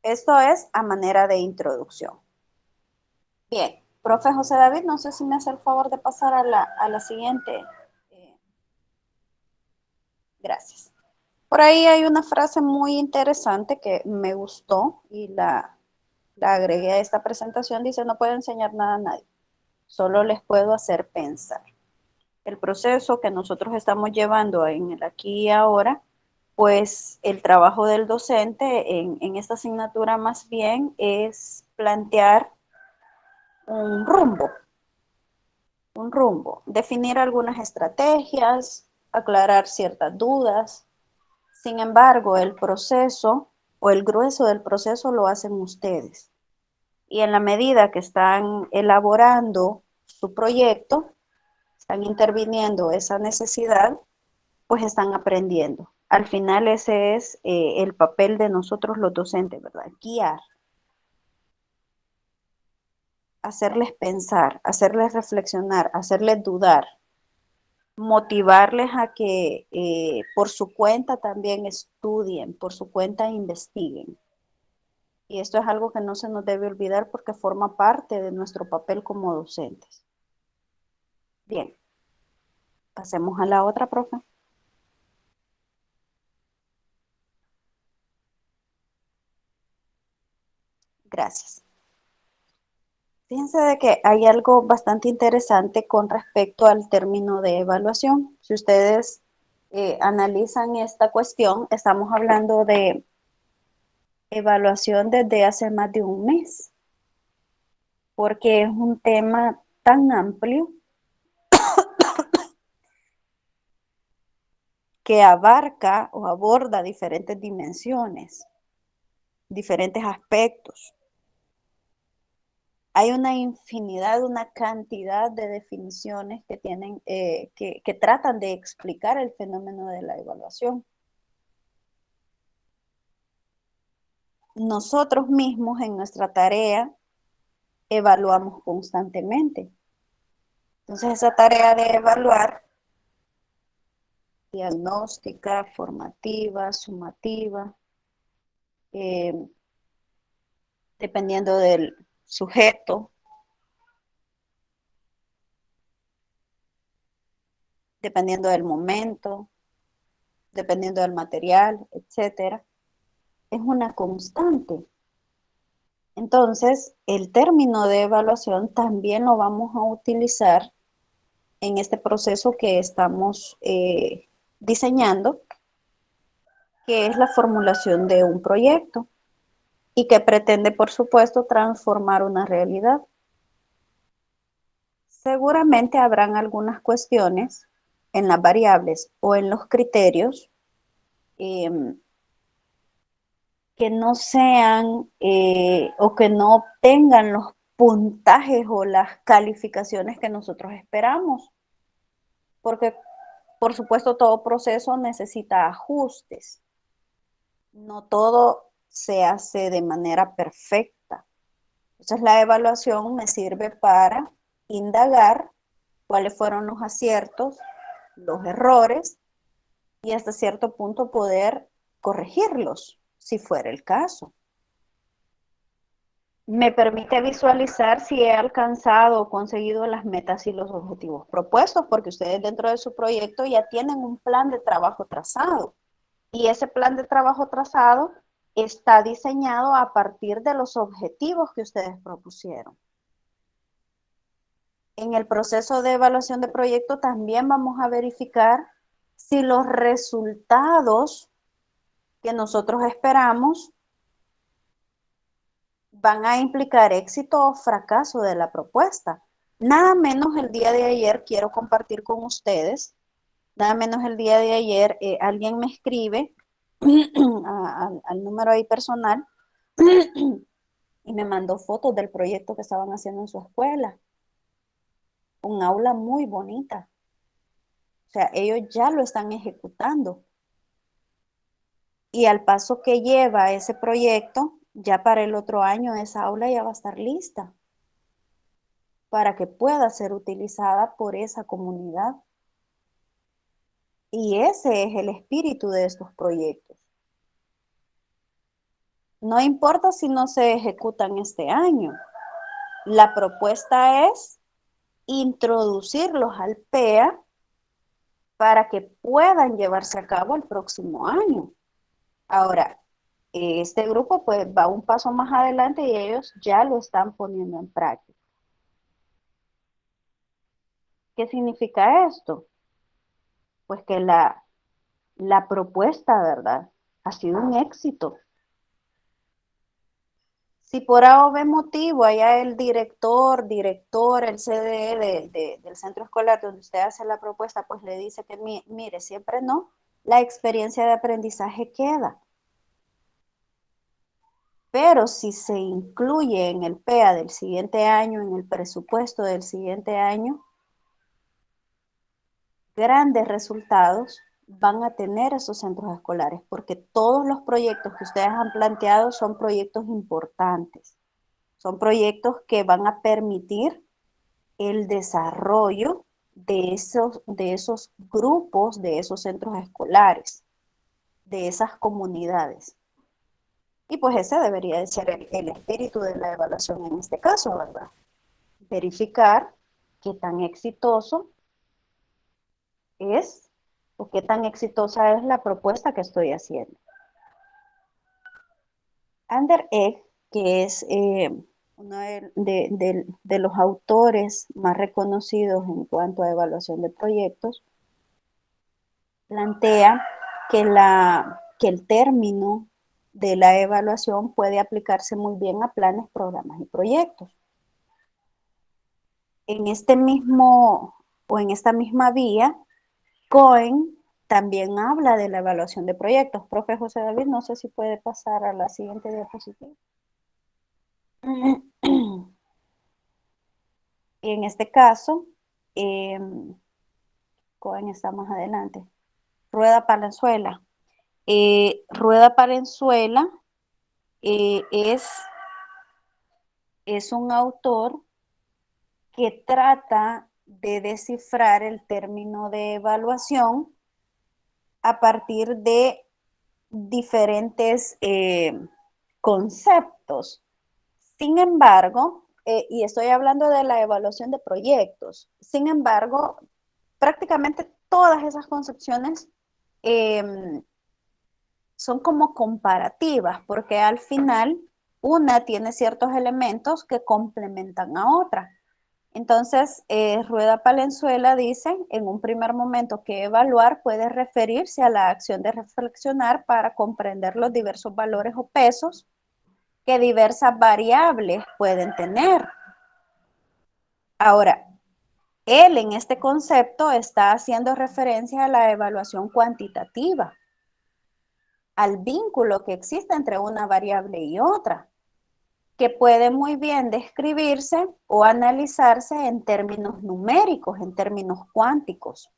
Esto es a manera de introducción. Bien, profe José David, no sé si me hace el favor de pasar a la siguiente. Gracias. Por ahí hay una frase muy interesante que me gustó y la agregué a esta presentación. Dice, no puedo enseñar nada a nadie, solo les puedo hacer pensar. El proceso que nosotros estamos llevando en el aquí y ahora, pues el trabajo del docente en esta asignatura más bien es plantear un rumbo, definir algunas estrategias, aclarar ciertas dudas. Sin embargo, el proceso o el grueso del proceso lo hacen ustedes. Y en la medida que están elaborando su proyecto, están interviniendo esa necesidad, pues están aprendiendo. Al final ese es el papel de nosotros los docentes, ¿verdad? Guiar, hacerles pensar, hacerles reflexionar, hacerles dudar, motivarles a que por su cuenta también estudien, por su cuenta investiguen. Y esto es algo que no se nos debe olvidar porque forma parte de nuestro papel como docentes. Bien, pasemos a la otra, profe. Gracias. Fíjense de que hay algo bastante interesante con respecto al término de evaluación. Si ustedes analizan esta cuestión, estamos hablando de evaluación desde hace más de un mes, porque es un tema tan amplio que abarca o aborda diferentes dimensiones, diferentes aspectos. Hay una infinidad, una cantidad de definiciones que tienen, que tratan de explicar el fenómeno de la evaluación. Nosotros mismos en nuestra tarea evaluamos constantemente. Entonces esa tarea de evaluar, diagnóstica, formativa, sumativa, dependiendo del sujeto, dependiendo del momento, dependiendo del material, etcétera, es una constante. Entonces, el término de evaluación también lo vamos a utilizar en este proceso que estamos diseñando, que es la formulación de un proyecto y que pretende, por supuesto, transformar una realidad. Seguramente habrán algunas cuestiones en las variables o en los criterios que no sean o que no obtengan los puntajes o las calificaciones que nosotros esperamos. Porque, por supuesto, todo proceso necesita ajustes. No todo se hace de manera perfecta. Entonces, la evaluación me sirve para indagar cuáles fueron los aciertos, los errores, y hasta cierto punto poder corregirlos, si fuera el caso. Me permite visualizar si he alcanzado o conseguido las metas y los objetivos propuestos, porque ustedes dentro de su proyecto ya tienen un plan de trabajo trazado. Y ese plan de trabajo trazado está diseñado a partir de los objetivos que ustedes propusieron. En el proceso de evaluación de proyecto también vamos a verificar si los resultados que nosotros esperamos van a implicar éxito o fracaso de la propuesta. Nada menos el día de ayer quiero compartir con ustedes, nada menos el día de ayer alguien me escribe al número ahí personal y me mandó fotos del proyecto que estaban haciendo en su escuela. Un aula muy bonita. O sea, ellos ya lo están ejecutando. Y al paso que lleva ese proyecto, ya para el otro año esa aula ya va a estar lista para que pueda ser utilizada por esa comunidad. Y ese es el espíritu de estos proyectos. No importa si no se ejecutan este año. La propuesta es introducirlos al PEA para que puedan llevarse a cabo el próximo año. Ahora, este grupo pues va un paso más adelante y ellos ya lo están poniendo en práctica. ¿Qué significa esto? Pues que la propuesta, ¿verdad?, ha sido un éxito. Si por A o B motivo allá el director, el CDE del centro escolar donde usted hace la propuesta, pues le dice que mire, siempre no, la experiencia de aprendizaje queda. Pero si se incluye en el PEA del siguiente año, en el presupuesto del siguiente año, grandes resultados van a tener esos centros escolares, porque todos los proyectos que ustedes han planteado son proyectos importantes. Son proyectos que van a permitir el desarrollo de esos grupos, de esos centros escolares, de esas comunidades. Y pues ese debería de ser el espíritu de la evaluación en este caso, ¿verdad? Verificar qué tan exitoso es o qué tan exitosa es la propuesta que estoy haciendo. Ander Egg, que es uno de los autores más reconocidos en cuanto a evaluación de proyectos, plantea que el término de la evaluación puede aplicarse muy bien a planes, programas y proyectos. En este mismo o en esta misma vía, Cohen también habla de la evaluación de proyectos. Profe José David, no sé si puede pasar a la siguiente diapositiva. Y en este caso, Cohen está más adelante. Rueda Palenzuela. Rueda Palenzuela es un autor que trata de descifrar el término de evaluación a partir de diferentes conceptos. Sin embargo, y estoy hablando de la evaluación de proyectos, sin embargo, prácticamente todas esas concepciones son como comparativas, porque al final una tiene ciertos elementos que complementan a otra. Entonces, Rueda Palenzuela dice, en un primer momento, que evaluar puede referirse a la acción de reflexionar para comprender los diversos valores o pesos que diversas variables pueden tener. Ahora, él en este concepto está haciendo referencia a la evaluación cuantitativa, al vínculo que existe entre una variable y otra, que puede muy bien describirse o analizarse en términos numéricos, en términos cuánticos.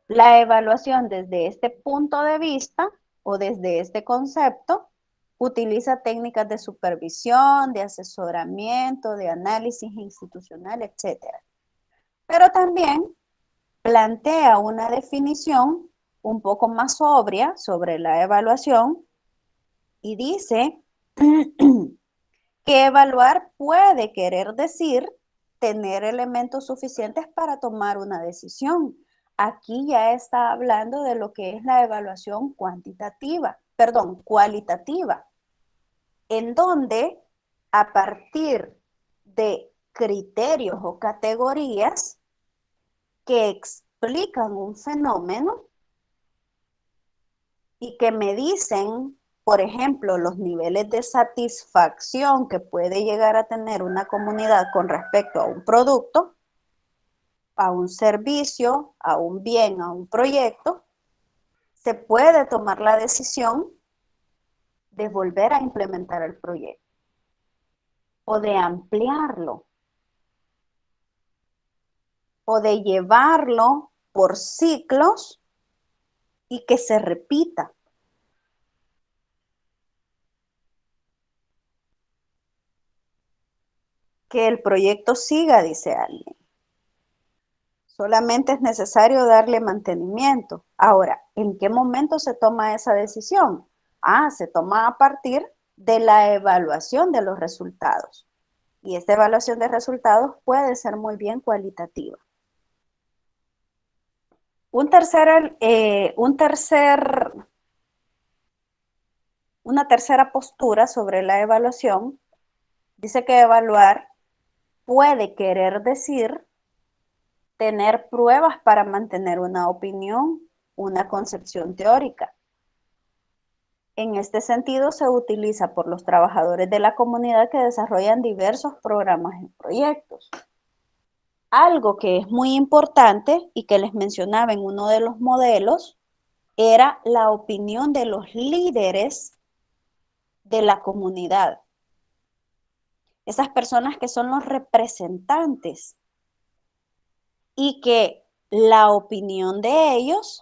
La evaluación desde este punto de vista o desde este concepto utiliza técnicas de supervisión, de asesoramiento, de análisis institucional, etc. Pero también plantea una definición un poco más sobria sobre la evaluación y dice que evaluar puede querer decir tener elementos suficientes para tomar una decisión. Aquí ya está hablando de lo que es la evaluación cualitativa, en donde a partir de criterios o categorías que explican un fenómeno y que me dicen por ejemplo, los niveles de satisfacción que puede llegar a tener una comunidad con respecto a un producto, a un servicio, a un bien, a un proyecto, se puede tomar la decisión de volver a implementar el proyecto o de ampliarlo o de llevarlo por ciclos y que se repita. Que el proyecto siga, dice alguien. Solamente es necesario darle mantenimiento. Ahora, ¿en qué momento se toma esa decisión? Se toma a partir de la evaluación de los resultados. Y esta evaluación de resultados puede ser muy bien cualitativa. Una tercera postura sobre la evaluación dice que evaluar puede querer decir tener pruebas para mantener una opinión, una concepción teórica. En este sentido, se utiliza por los trabajadores de la comunidad que desarrollan diversos programas y proyectos. Algo que es muy importante y que les mencionaba en uno de los modelos era la opinión de los líderes de la comunidad. Esas personas que son los representantes y que la opinión de ellos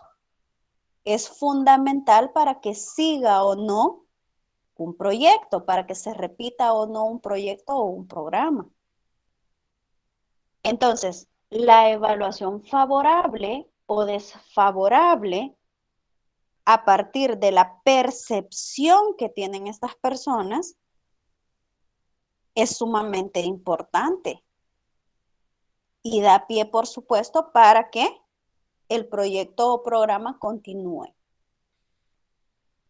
es fundamental para que siga o no un proyecto, para que se repita o no un proyecto o un programa. Entonces, la evaluación favorable o desfavorable a partir de la percepción que tienen estas personas es sumamente importante y da pie, por supuesto, para que el proyecto o programa continúe.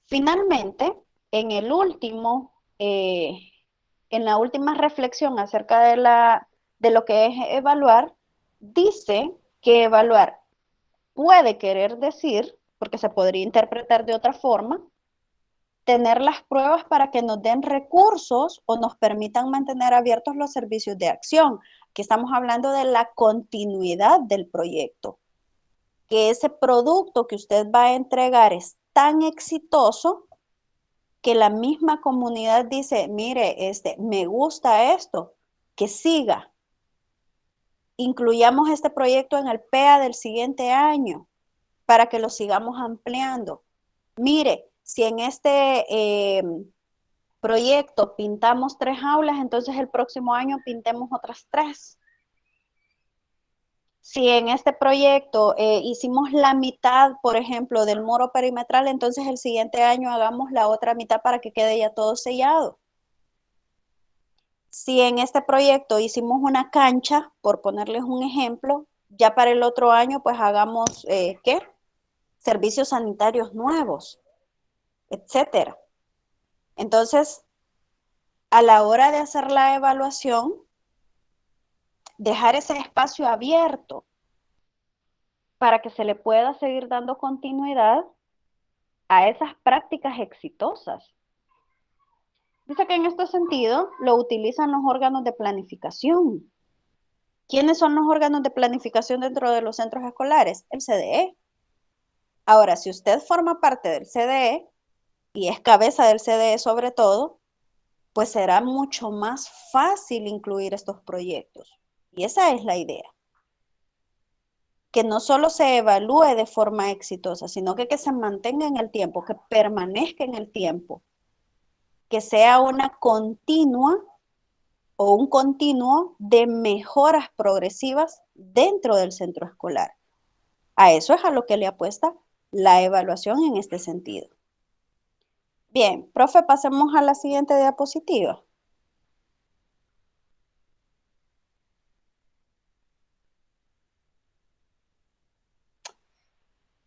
Finalmente, en el último, en la última reflexión acerca de lo que es evaluar, dice que evaluar puede querer decir, porque se podría interpretar de otra forma, tener las pruebas para que nos den recursos o nos permitan mantener abiertos los servicios de acción. Aquí estamos hablando de la continuidad del proyecto, que ese producto que usted va a entregar es tan exitoso que la misma comunidad dice, mire, me gusta esto, que siga. Incluyamos este proyecto en el PEA del siguiente año para que lo sigamos ampliando. Mire, si en este proyecto pintamos 3 aulas, entonces el próximo año pintemos otras 3. Si en este proyecto hicimos la mitad, por ejemplo, del muro perimetral, entonces el siguiente año hagamos la otra mitad para que quede ya todo sellado. Si en este proyecto hicimos una cancha, por ponerles un ejemplo, ya para el otro año pues hagamos, ¿qué? Servicios sanitarios nuevos, etcétera. Entonces, a la hora de hacer la evaluación, dejar ese espacio abierto para que se le pueda seguir dando continuidad a esas prácticas exitosas. Dice que en este sentido lo utilizan los órganos de planificación. ¿Quiénes son los órganos de planificación dentro de los centros escolares? El CDE. Ahora, si usted forma parte del CDE y es cabeza del CDE sobre todo, pues será mucho más fácil incluir estos proyectos. Y esa es la idea. Que no solo se evalúe de forma exitosa, sino que se mantenga en el tiempo, que permanezca en el tiempo, que sea una continua o un continuo de mejoras progresivas dentro del centro escolar. A eso es a lo que le apuesta la evaluación en este sentido. Bien, profe, pasemos a la siguiente diapositiva.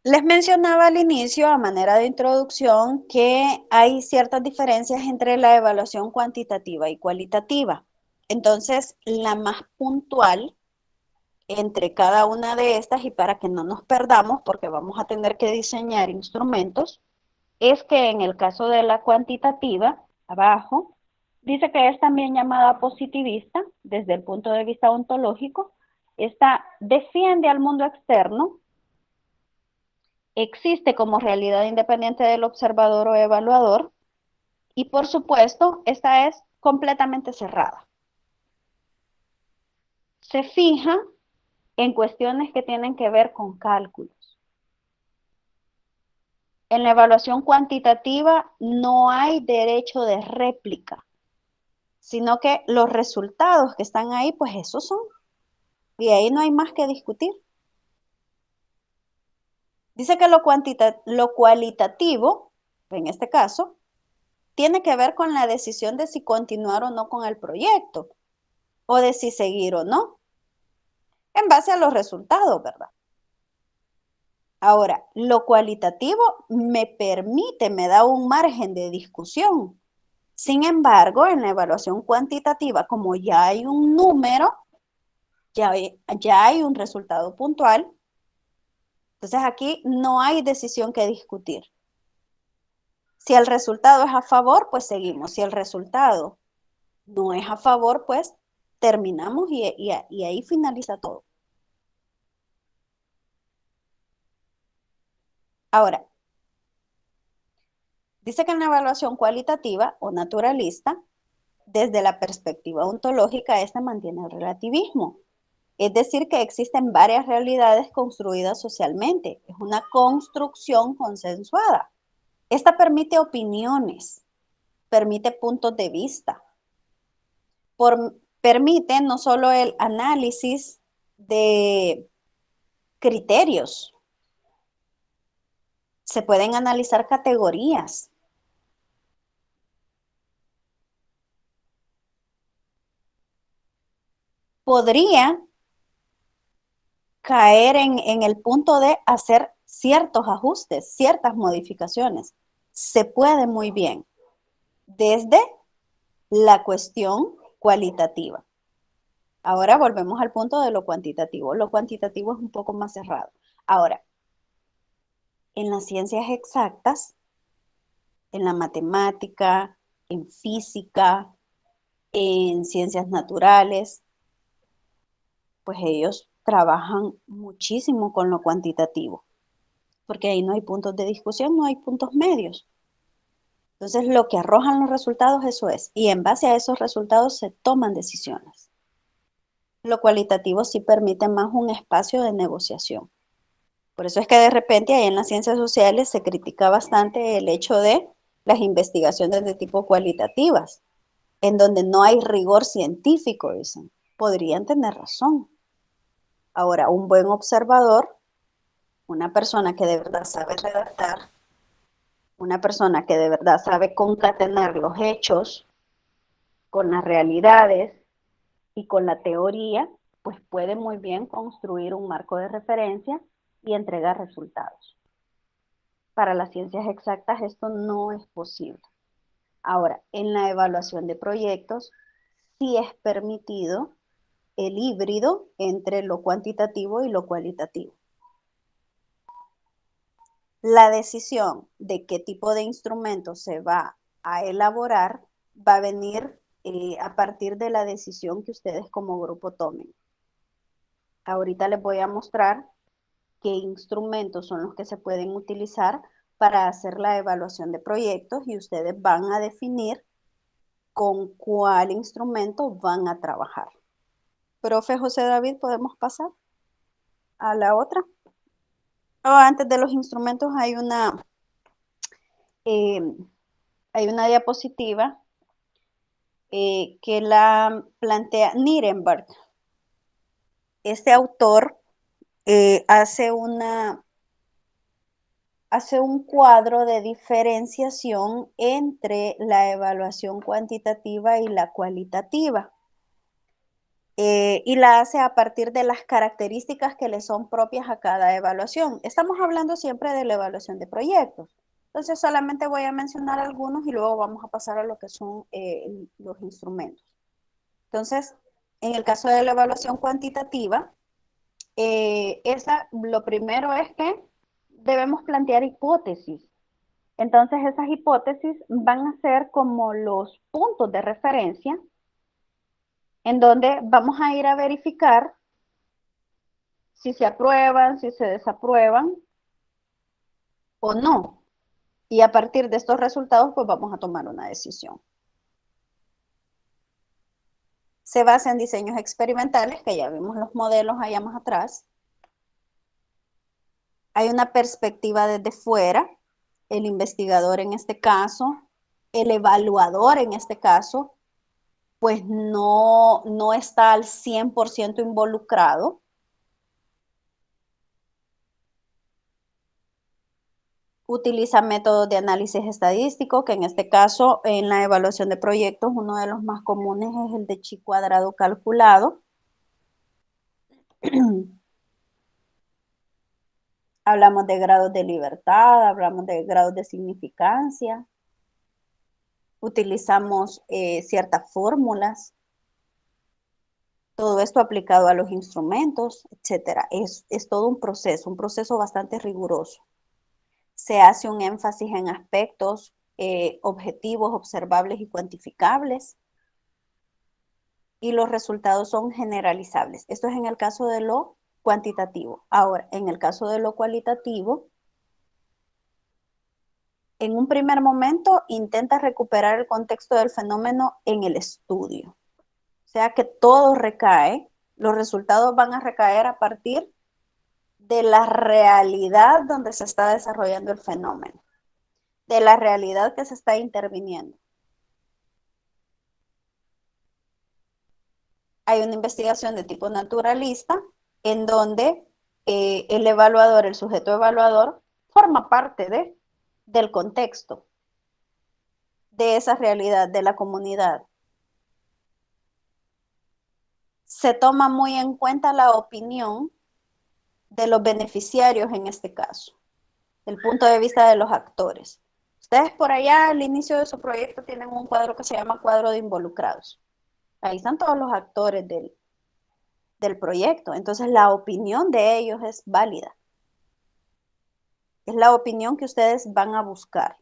Les mencionaba al inicio, a manera de introducción, que hay ciertas diferencias entre la evaluación cuantitativa y cualitativa. Entonces, la más puntual entre cada una de estas, y para que no nos perdamos, porque vamos a tener que diseñar instrumentos, es que en el caso de la cuantitativa, abajo, dice que es también llamada positivista desde el punto de vista ontológico. Esta defiende al mundo externo, existe como realidad independiente del observador o evaluador, y por supuesto, esta es completamente cerrada. Se fija en cuestiones que tienen que ver con cálculos. En la evaluación cuantitativa no hay derecho de réplica, sino que los resultados que están ahí, pues esos son. Y ahí no hay más que discutir. Dice que lo cualitativo, en este caso, tiene que ver con la decisión de si continuar o no con el proyecto, o de si seguir o no, en base a los resultados, ¿verdad? Ahora, lo cualitativo me permite, me da un margen de discusión. Sin embargo, en la evaluación cuantitativa, como ya hay un número, ya hay un resultado puntual, entonces aquí no hay decisión que discutir. Si el resultado es a favor, pues seguimos. Si el resultado no es a favor, pues terminamos y ahí finaliza todo. Ahora, dice que en la evaluación cualitativa o naturalista, desde la perspectiva ontológica, esta mantiene el relativismo. Es decir, que existen varias realidades construidas socialmente. Es una construcción consensuada. Esta permite opiniones, permite puntos de vista, permite no solo el análisis de criterios, se pueden analizar categorías. Podría caer en el punto de hacer ciertos ajustes, ciertas modificaciones. Se puede muy bien desde la cuestión cualitativa. Ahora volvemos al punto de lo cuantitativo. Lo cuantitativo es un poco más cerrado. Ahora, en las ciencias exactas, en la matemática, en física, en ciencias naturales, pues ellos trabajan muchísimo con lo cuantitativo, porque ahí no hay puntos de discusión, no hay puntos medios. Entonces, lo que arrojan los resultados, eso es, y en base a esos resultados se toman decisiones. Lo cualitativo sí permite más un espacio de negociación. Por eso es que de repente ahí en las ciencias sociales se critica bastante el hecho de las investigaciones de tipo cualitativas, en donde no hay rigor científico, dicen. Podrían tener razón. Ahora, un buen observador, una persona que de verdad sabe redactar, una persona que de verdad sabe concatenar los hechos con las realidades y con la teoría, pues puede muy bien construir un marco de referencia y entregar resultados. Para las ciencias exactas esto no es posible. Ahora, en la evaluación de proyectos sí es permitido el híbrido entre lo cuantitativo y lo cualitativo. La decisión de qué tipo de instrumento se va a elaborar va a venir a partir de la decisión que ustedes como grupo tomen. Ahorita les voy a mostrar qué instrumentos son los que se pueden utilizar para hacer la evaluación de proyectos y ustedes van a definir con cuál instrumento van a trabajar. Profe José David, ¿podemos pasar a la otra? Antes de los instrumentos eh, hay una diapositiva que la plantea Nirenberg. Este autor hace un cuadro de diferenciación entre la evaluación cuantitativa y la cualitativa. Y la hace a partir de las características que le son propias a cada evaluación. Estamos hablando siempre de la evaluación de proyectos. Entonces solamente voy a mencionar algunos y luego vamos a pasar a lo que son los instrumentos. Entonces, en el caso de la evaluación cuantitativa, lo primero es que debemos plantear hipótesis. Entonces esas hipótesis van a ser como los puntos de referencia en donde vamos a ir a verificar si se aprueban, si se desaprueban o no. Y a partir de estos resultados, pues vamos a tomar una decisión. Se basa en diseños experimentales, que ya vimos los modelos allá más atrás. Hay una perspectiva desde fuera, el investigador en este caso, el evaluador en este caso, pues no está al 100% involucrado. Utiliza métodos de análisis estadístico, que en este caso, en la evaluación de proyectos, uno de los más comunes es el de chi cuadrado calculado. Hablamos de grados de libertad, hablamos de grados de significancia. Utilizamos ciertas fórmulas. Todo esto aplicado a los instrumentos, etcétera. Es todo un proceso bastante riguroso. Se hace un énfasis en aspectos objetivos, observables y cuantificables. Y los resultados son generalizables. Esto es en el caso de lo cuantitativo. Ahora, en el caso de lo cualitativo, en un primer momento intenta recuperar el contexto del fenómeno en el estudio. O sea que todo recae, los resultados van a recaer a partir de la realidad donde se está desarrollando el fenómeno, de la realidad que se está interviniendo. Hay una investigación de tipo naturalista en donde el evaluador, el sujeto evaluador, forma parte del contexto, de esa realidad, de la comunidad. Se toma muy en cuenta la opinión de los beneficiarios en este caso, el punto de vista de los actores. Ustedes por allá al inicio de su proyecto tienen un cuadro que se llama cuadro de involucrados. Ahí están todos los actores del proyecto. Entonces la opinión de ellos es válida. Es la opinión que ustedes van a buscar.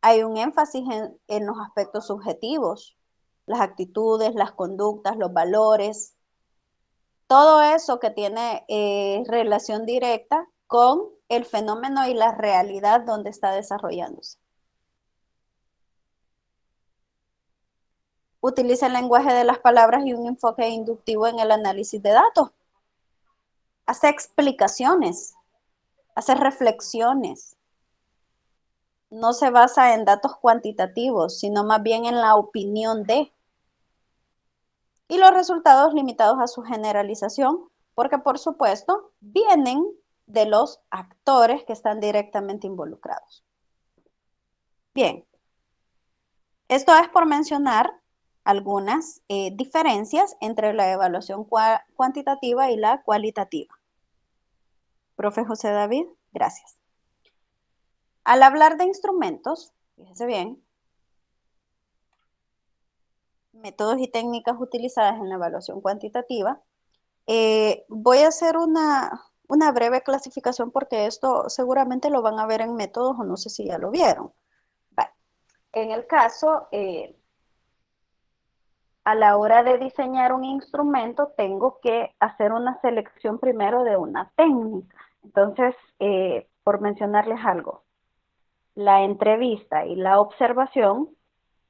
Hay un énfasis en los aspectos subjetivos, las actitudes, las conductas, los valores, todo eso que tiene relación directa con el fenómeno y la realidad donde está desarrollándose. Utiliza el lenguaje de las palabras y un enfoque inductivo en el análisis de datos. Hace explicaciones, hace reflexiones. No se basa en datos cuantitativos, sino más bien en la opinión de. Y los resultados limitados a su generalización, porque por supuesto vienen de los actores que están directamente involucrados. Bien, esto es por mencionar algunas diferencias entre la evaluación cuantitativa y la cualitativa. Profe José David, gracias. Al hablar de instrumentos, fíjese bien, métodos y técnicas utilizadas en la evaluación cuantitativa, voy a hacer una breve clasificación porque esto seguramente lo van a ver en métodos o no sé si ya lo vieron. Vale. En el caso, a la hora de diseñar un instrumento, tengo que hacer una selección primero de una técnica. Entonces, por mencionarles algo, la entrevista y la observación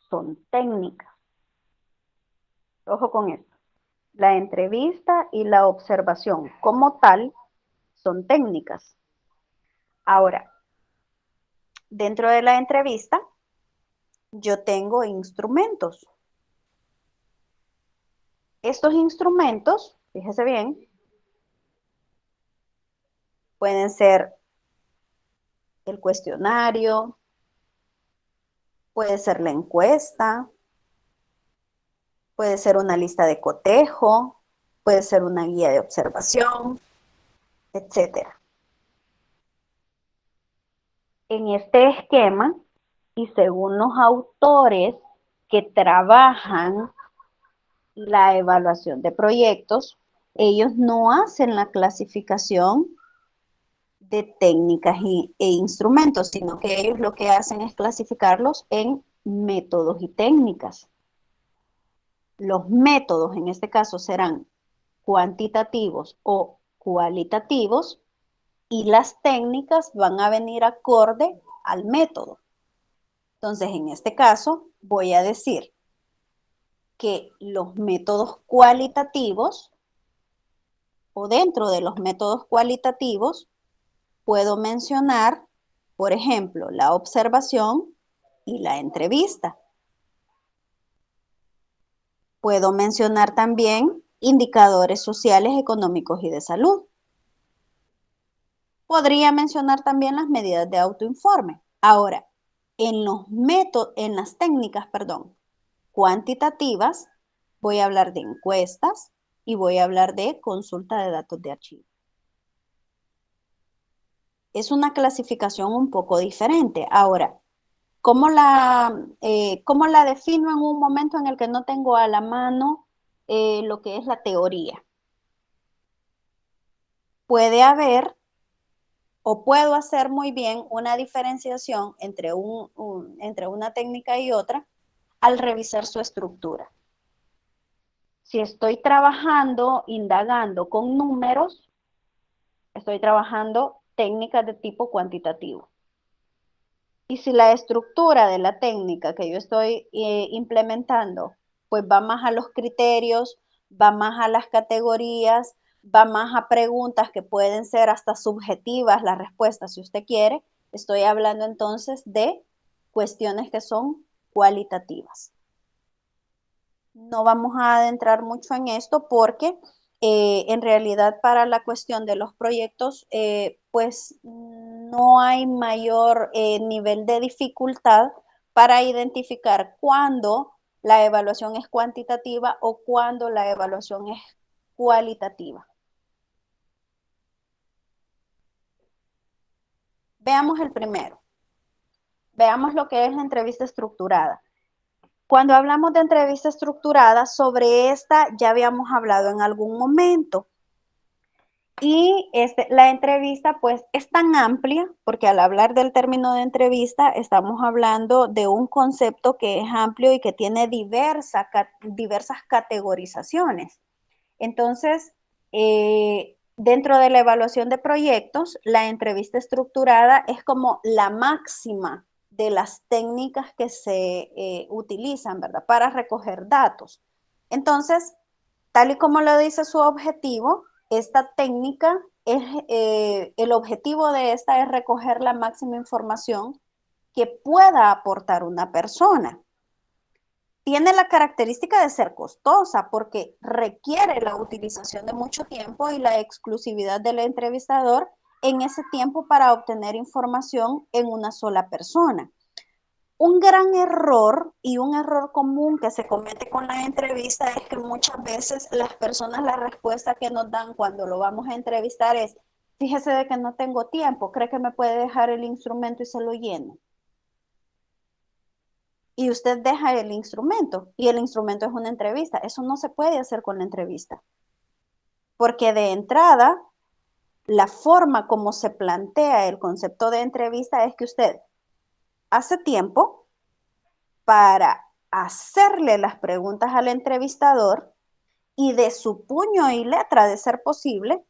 son técnicas. Ojo con esto. La entrevista y la observación como tal son técnicas. Ahora, dentro de la entrevista, yo tengo instrumentos. Estos instrumentos, fíjese bien, pueden ser el cuestionario, puede ser la encuesta, puede ser una lista de cotejo, puede ser una guía de observación, etcétera. En este esquema, y según los autores que trabajan la evaluación de proyectos, ellos no hacen la clasificación de técnicas e instrumentos, sino que ellos lo que hacen es clasificarlos en métodos y técnicas. Los métodos en este caso serán cuantitativos o cualitativos y las técnicas van a venir acorde al método. Entonces, en este caso, voy a decir que los métodos cualitativos o dentro de los métodos cualitativos puedo mencionar, por ejemplo, la observación y la entrevista. Puedo mencionar también indicadores sociales, económicos y de salud. Podría mencionar también las medidas de autoinforme. Ahora, en las técnicas, cuantitativas, voy a hablar de encuestas y voy a hablar de consulta de datos de archivo. Es una clasificación un poco diferente. Ahora, ¿cómo la defino en un momento en el que no tengo a la mano lo que es la teoría? Puede haber o puedo hacer muy bien una diferenciación entre una técnica y otra al revisar su estructura. Si estoy trabajando, indagando con números, estoy trabajando técnicas de tipo cuantitativo. Y si la estructura de la técnica que yo estoy implementando, pues va más a los criterios, va más a las categorías, va más a preguntas que pueden ser hasta subjetivas, las respuestas si usted quiere, estoy hablando entonces de cuestiones que son cualitativas. No vamos a adentrar mucho en esto porque en realidad para la cuestión de los proyectos, pues no hay mayor nivel de dificultad para identificar cuándo la evaluación es cuantitativa o cuándo la evaluación es cualitativa. Veamos el primero. Veamos lo que es la entrevista estructurada. Cuando hablamos de entrevista estructurada, sobre esta ya habíamos hablado en algún momento. Y la entrevista pues es tan amplia, porque al hablar del término de entrevista estamos hablando de un concepto que es amplio y que tiene diversas categorizaciones. Entonces, dentro de la evaluación de proyectos, la entrevista estructurada es como la máxima de las técnicas que se utilizan, ¿verdad? Para recoger datos. Entonces, tal y como lo dice su objetivo, esta técnica el objetivo de esta es recoger la máxima información que pueda aportar una persona. Tiene la característica de ser costosa porque requiere la utilización de mucho tiempo y la exclusividad del entrevistador en ese tiempo para obtener información en una sola persona. Un gran error y un error común que se comete con la entrevista es que muchas veces las personas la respuesta que nos dan cuando lo vamos a entrevistar es, fíjese de que no tengo tiempo, ¿cree que me puede dejar el instrumento y se lo lleno? Y usted deja el instrumento y el instrumento es una entrevista. Eso no se puede hacer con la entrevista. Porque de entrada, la forma como se plantea el concepto de entrevista es que usted hace tiempo para hacerle las preguntas al entrevistador y de su puño y letra, de ser posible,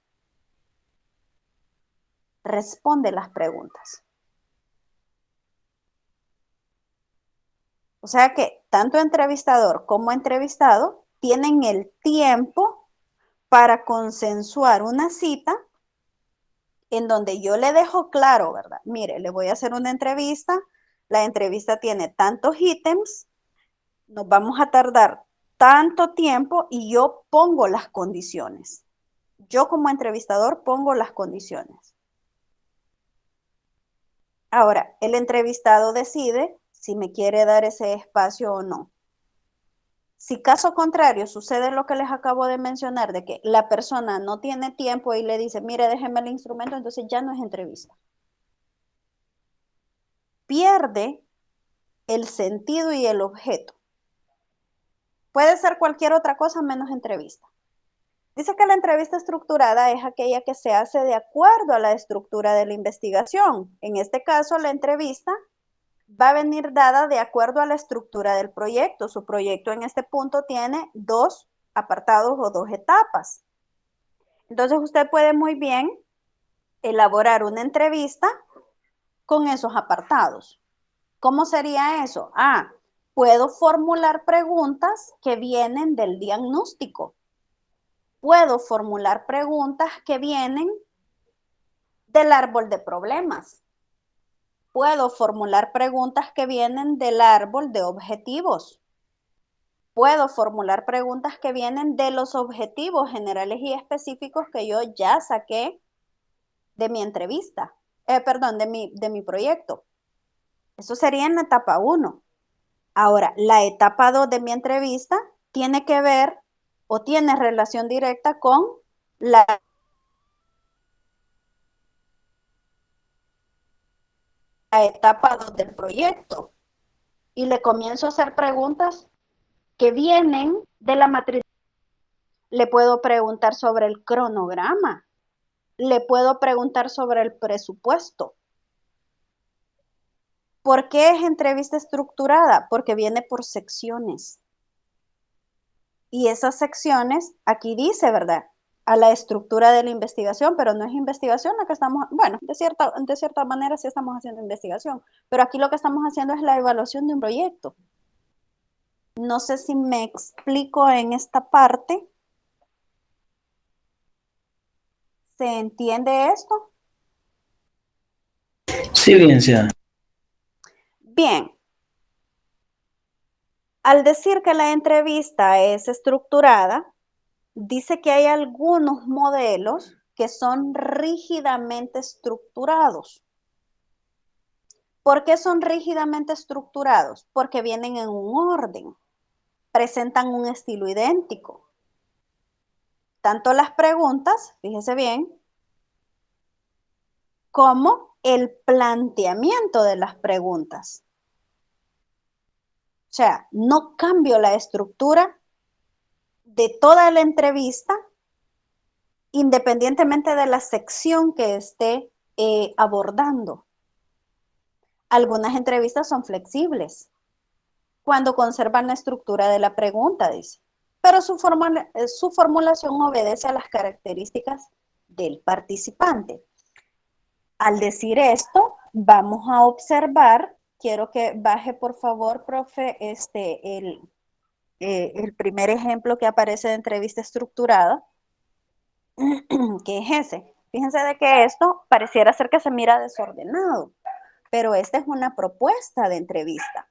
responde las preguntas. O sea que tanto entrevistador como entrevistado tienen el tiempo para consensuar una cita en donde yo le dejo claro, ¿verdad? Mire, le voy a hacer una entrevista, la entrevista tiene tantos ítems, nos vamos a tardar tanto tiempo y yo pongo las condiciones. Yo como entrevistador pongo las condiciones. Ahora, el entrevistado decide si me quiere dar ese espacio o no. Si caso contrario sucede lo que les acabo de mencionar, de que la persona no tiene tiempo y le dice, mire, déjeme el instrumento, entonces ya no es entrevista. Pierde el sentido y el objeto. Puede ser cualquier otra cosa menos entrevista. Dice que la entrevista estructurada es aquella que se hace de acuerdo a la estructura de la investigación. En este caso, la entrevista va a venir dada de acuerdo a la estructura del proyecto. Su proyecto en este punto tiene 2 apartados o 2 etapas. Entonces, usted puede muy bien elaborar una entrevista con esos apartados. ¿Cómo sería eso? Puedo formular preguntas que vienen del diagnóstico. Puedo formular preguntas que vienen del árbol de problemas. Puedo formular preguntas que vienen del árbol de objetivos. Puedo formular preguntas que vienen de los objetivos generales y específicos que yo ya saqué de mi entrevista, de mi proyecto. Eso sería en la etapa 1. Ahora, la etapa 2 de mi entrevista tiene que ver o tiene relación directa con la etapa 2 del proyecto. Y le comienzo a hacer preguntas que vienen de la matriz. Le puedo preguntar sobre el cronograma. Le puedo preguntar sobre el presupuesto. ¿Por qué es entrevista estructurada? Porque viene por secciones. Y esas secciones, aquí dice, ¿verdad? A la estructura de la investigación, pero no es investigación la que estamos, bueno, de cierta manera sí estamos haciendo investigación, pero aquí lo que estamos haciendo es la evaluación de un proyecto. No sé si me explico en esta parte. ¿Se entiende esto?
Sí, licenciada.
Bien. Al decir que la entrevista es estructurada, dice que hay algunos modelos que son rígidamente estructurados. ¿Por qué son rígidamente estructurados? Porque vienen en un orden, presentan un estilo idéntico. Tanto las preguntas, fíjese bien, como el planteamiento de las preguntas. O sea, no cambio la estructura de toda la entrevista independientemente de la sección que esté abordando. Algunas entrevistas son flexibles cuando conservan la estructura de la pregunta, dice, pero su formulación obedece a las características del participante. Al decir esto, vamos a observar, quiero que baje por favor, profe, el primer ejemplo que aparece de entrevista estructurada, que es ese. Fíjense de que esto pareciera ser que se mira desordenado, pero esta es una propuesta de entrevista.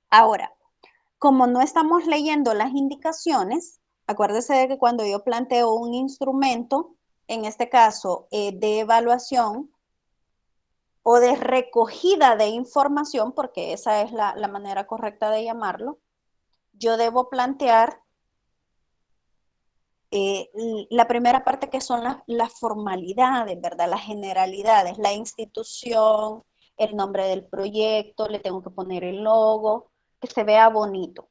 Ahora, como no estamos leyendo las indicaciones, acuérdese de que cuando yo planteo un instrumento, en este caso de evaluación o de recogida de información, porque esa es la manera correcta de llamarlo, yo debo plantear la primera parte que son las formalidades, ¿verdad? Las generalidades, la institución, el nombre del proyecto, le tengo que poner el logo, que se vea bonito.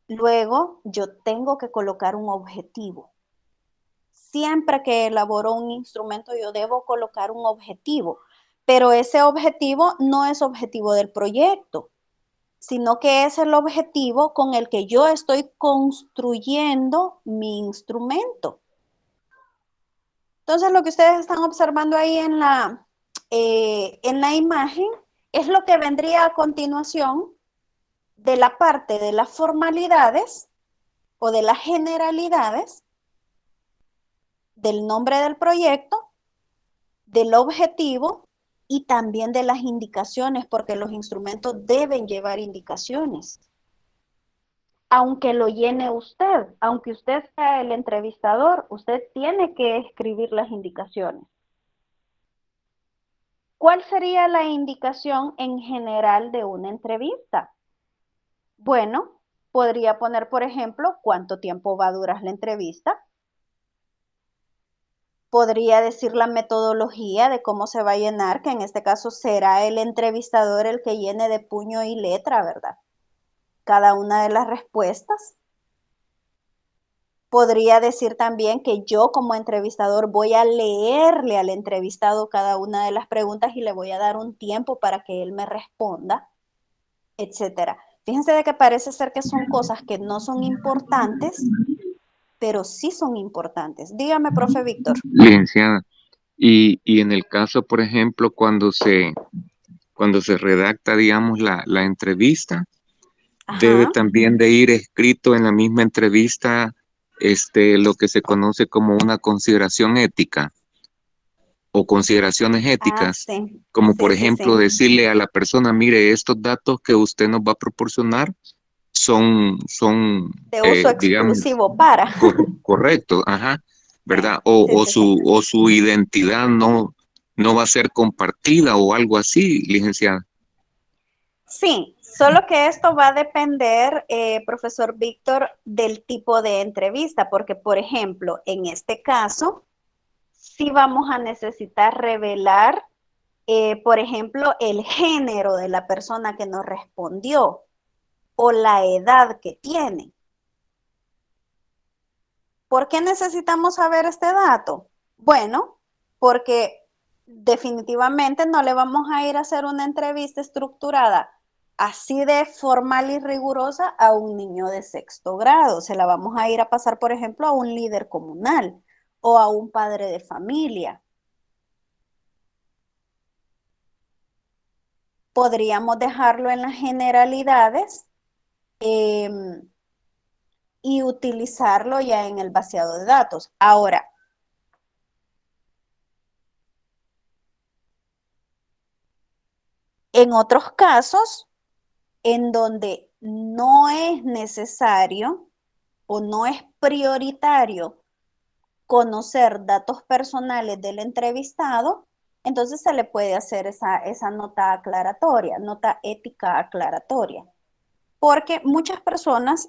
Luego, yo tengo que colocar un objetivo. Siempre que elaboro un instrumento, yo debo colocar un objetivo, pero ese objetivo no es objetivo del proyecto, sino que es el objetivo con el que yo estoy construyendo mi instrumento. Entonces, lo que ustedes están observando ahí en la imagen es lo que vendría a continuación de la parte de las formalidades o de las generalidades del nombre del proyecto, del objetivo y también de las indicaciones, porque los instrumentos deben llevar indicaciones. Aunque lo llene usted, aunque usted sea el entrevistador, usted tiene que escribir las indicaciones. ¿Cuál sería la indicación en general de una entrevista? Bueno, podría poner, por ejemplo, cuánto tiempo va a durar la entrevista. Podría decir la metodología de cómo se va a llenar, que en este caso será el entrevistador el que llene de puño y letra, ¿verdad? Cada una de las respuestas. Podría decir también que yo como entrevistador voy a leerle al entrevistado cada una de las preguntas y le voy a dar un tiempo para que él me responda, etcétera. Fíjense de que parece ser que son cosas que no son importantes, pero sí son importantes. Dígame, profe Víctor.
Licenciada, y en el caso, por ejemplo, cuando se redacta, digamos, la entrevista, debe
Ajá.
también de ir escrito en la misma entrevista, lo que se conoce como una consideración ética o consideraciones
Ah,
éticas,
sí.
como
Sí,
por
sí,
ejemplo
sí.
decirle a la persona, mire, estos datos que usted nos va a proporcionar son
De uso
digamos,
exclusivo para.
correctos, ajá,
Sí,
¿verdad?
sí, sí, sí.
O su identidad no va a ser compartida o algo así, licenciada.
Sí, solo que esto va a depender, profesor Víctor, del tipo de entrevista, porque, por ejemplo, en este caso, sí vamos a necesitar revelar, por ejemplo, el género de la persona que nos respondió o la edad que tiene. ¿Por qué necesitamos saber este dato? Bueno, porque definitivamente no le vamos a ir a hacer una entrevista estructurada así de formal y rigurosa a un niño de sexto grado. Se la vamos a ir a pasar, por ejemplo, a un líder comunal o a un padre de familia. Podríamos dejarlo en las generalidades eh, y utilizarlo ya en el vaciado de datos. Ahora, en otros casos, en donde no es necesario o no es prioritario conocer datos personales del entrevistado, entonces se le puede hacer esa nota aclaratoria, nota ética aclaratoria. Porque muchas personas,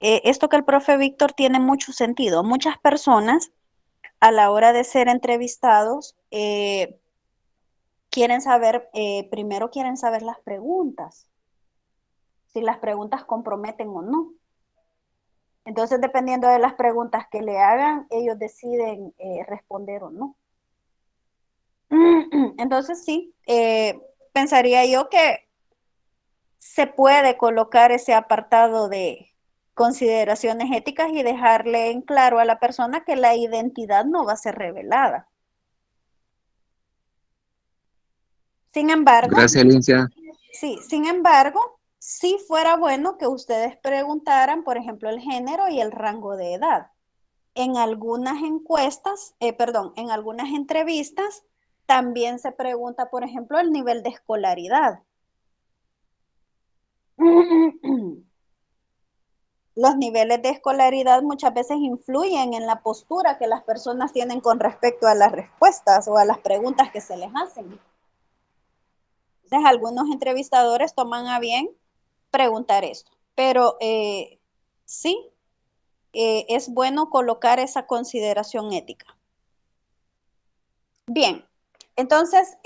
esto que el profe Víctor tiene mucho sentido, muchas personas a la hora de ser entrevistados quieren saber, primero quieren saber las preguntas, si las preguntas comprometen o no. Entonces, dependiendo de las preguntas que le hagan, ellos deciden responder o no. Entonces, sí, pensaría yo que se puede colocar ese apartado de consideraciones éticas y dejarle en claro a la persona que la identidad no va a ser revelada. Sin embargo,
Gracias, licenciada.
sí, sin embargo, sí fuera bueno que ustedes preguntaran, por ejemplo, el género y el rango de edad. En algunas encuestas, perdón, en algunas entrevistas también se pregunta, por ejemplo, el nivel de escolaridad. Los niveles de escolaridad muchas veces influyen en la postura que las personas tienen con respecto a las respuestas o a las preguntas que se les hacen. Entonces, algunos entrevistadores toman a bien preguntar esto, pero sí, es bueno colocar esa consideración ética. Bien, entonces,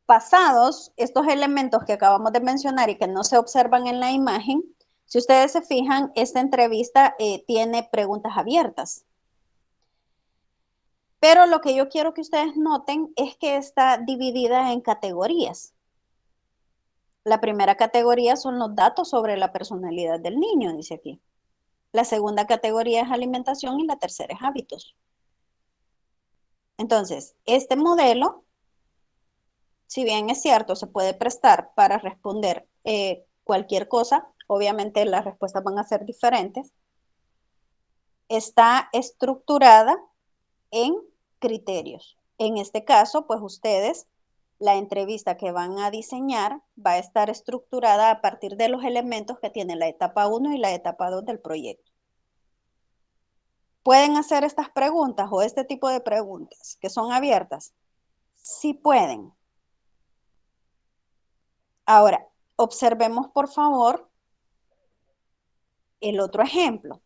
pasados estos elementos que acabamos de mencionar y que no se observan en la imagen, si ustedes se fijan, esta entrevista tiene preguntas abiertas. Pero lo que yo quiero que ustedes noten es que está dividida en categorías. La primera categoría son los datos sobre la personalidad del niño, dice aquí. La segunda categoría es alimentación y la tercera es hábitos. Entonces, este modelo, si bien es cierto, se puede prestar para responder cualquier cosa, obviamente las respuestas van a ser diferentes, está estructurada en criterios. En este caso, pues ustedes, la entrevista que van a diseñar va a estar estructurada a partir de los elementos que tiene la etapa 1 y la etapa 2 del proyecto. ¿Pueden hacer estas preguntas o este tipo de preguntas que son abiertas? Sí pueden. Ahora, observemos por favor el otro ejemplo.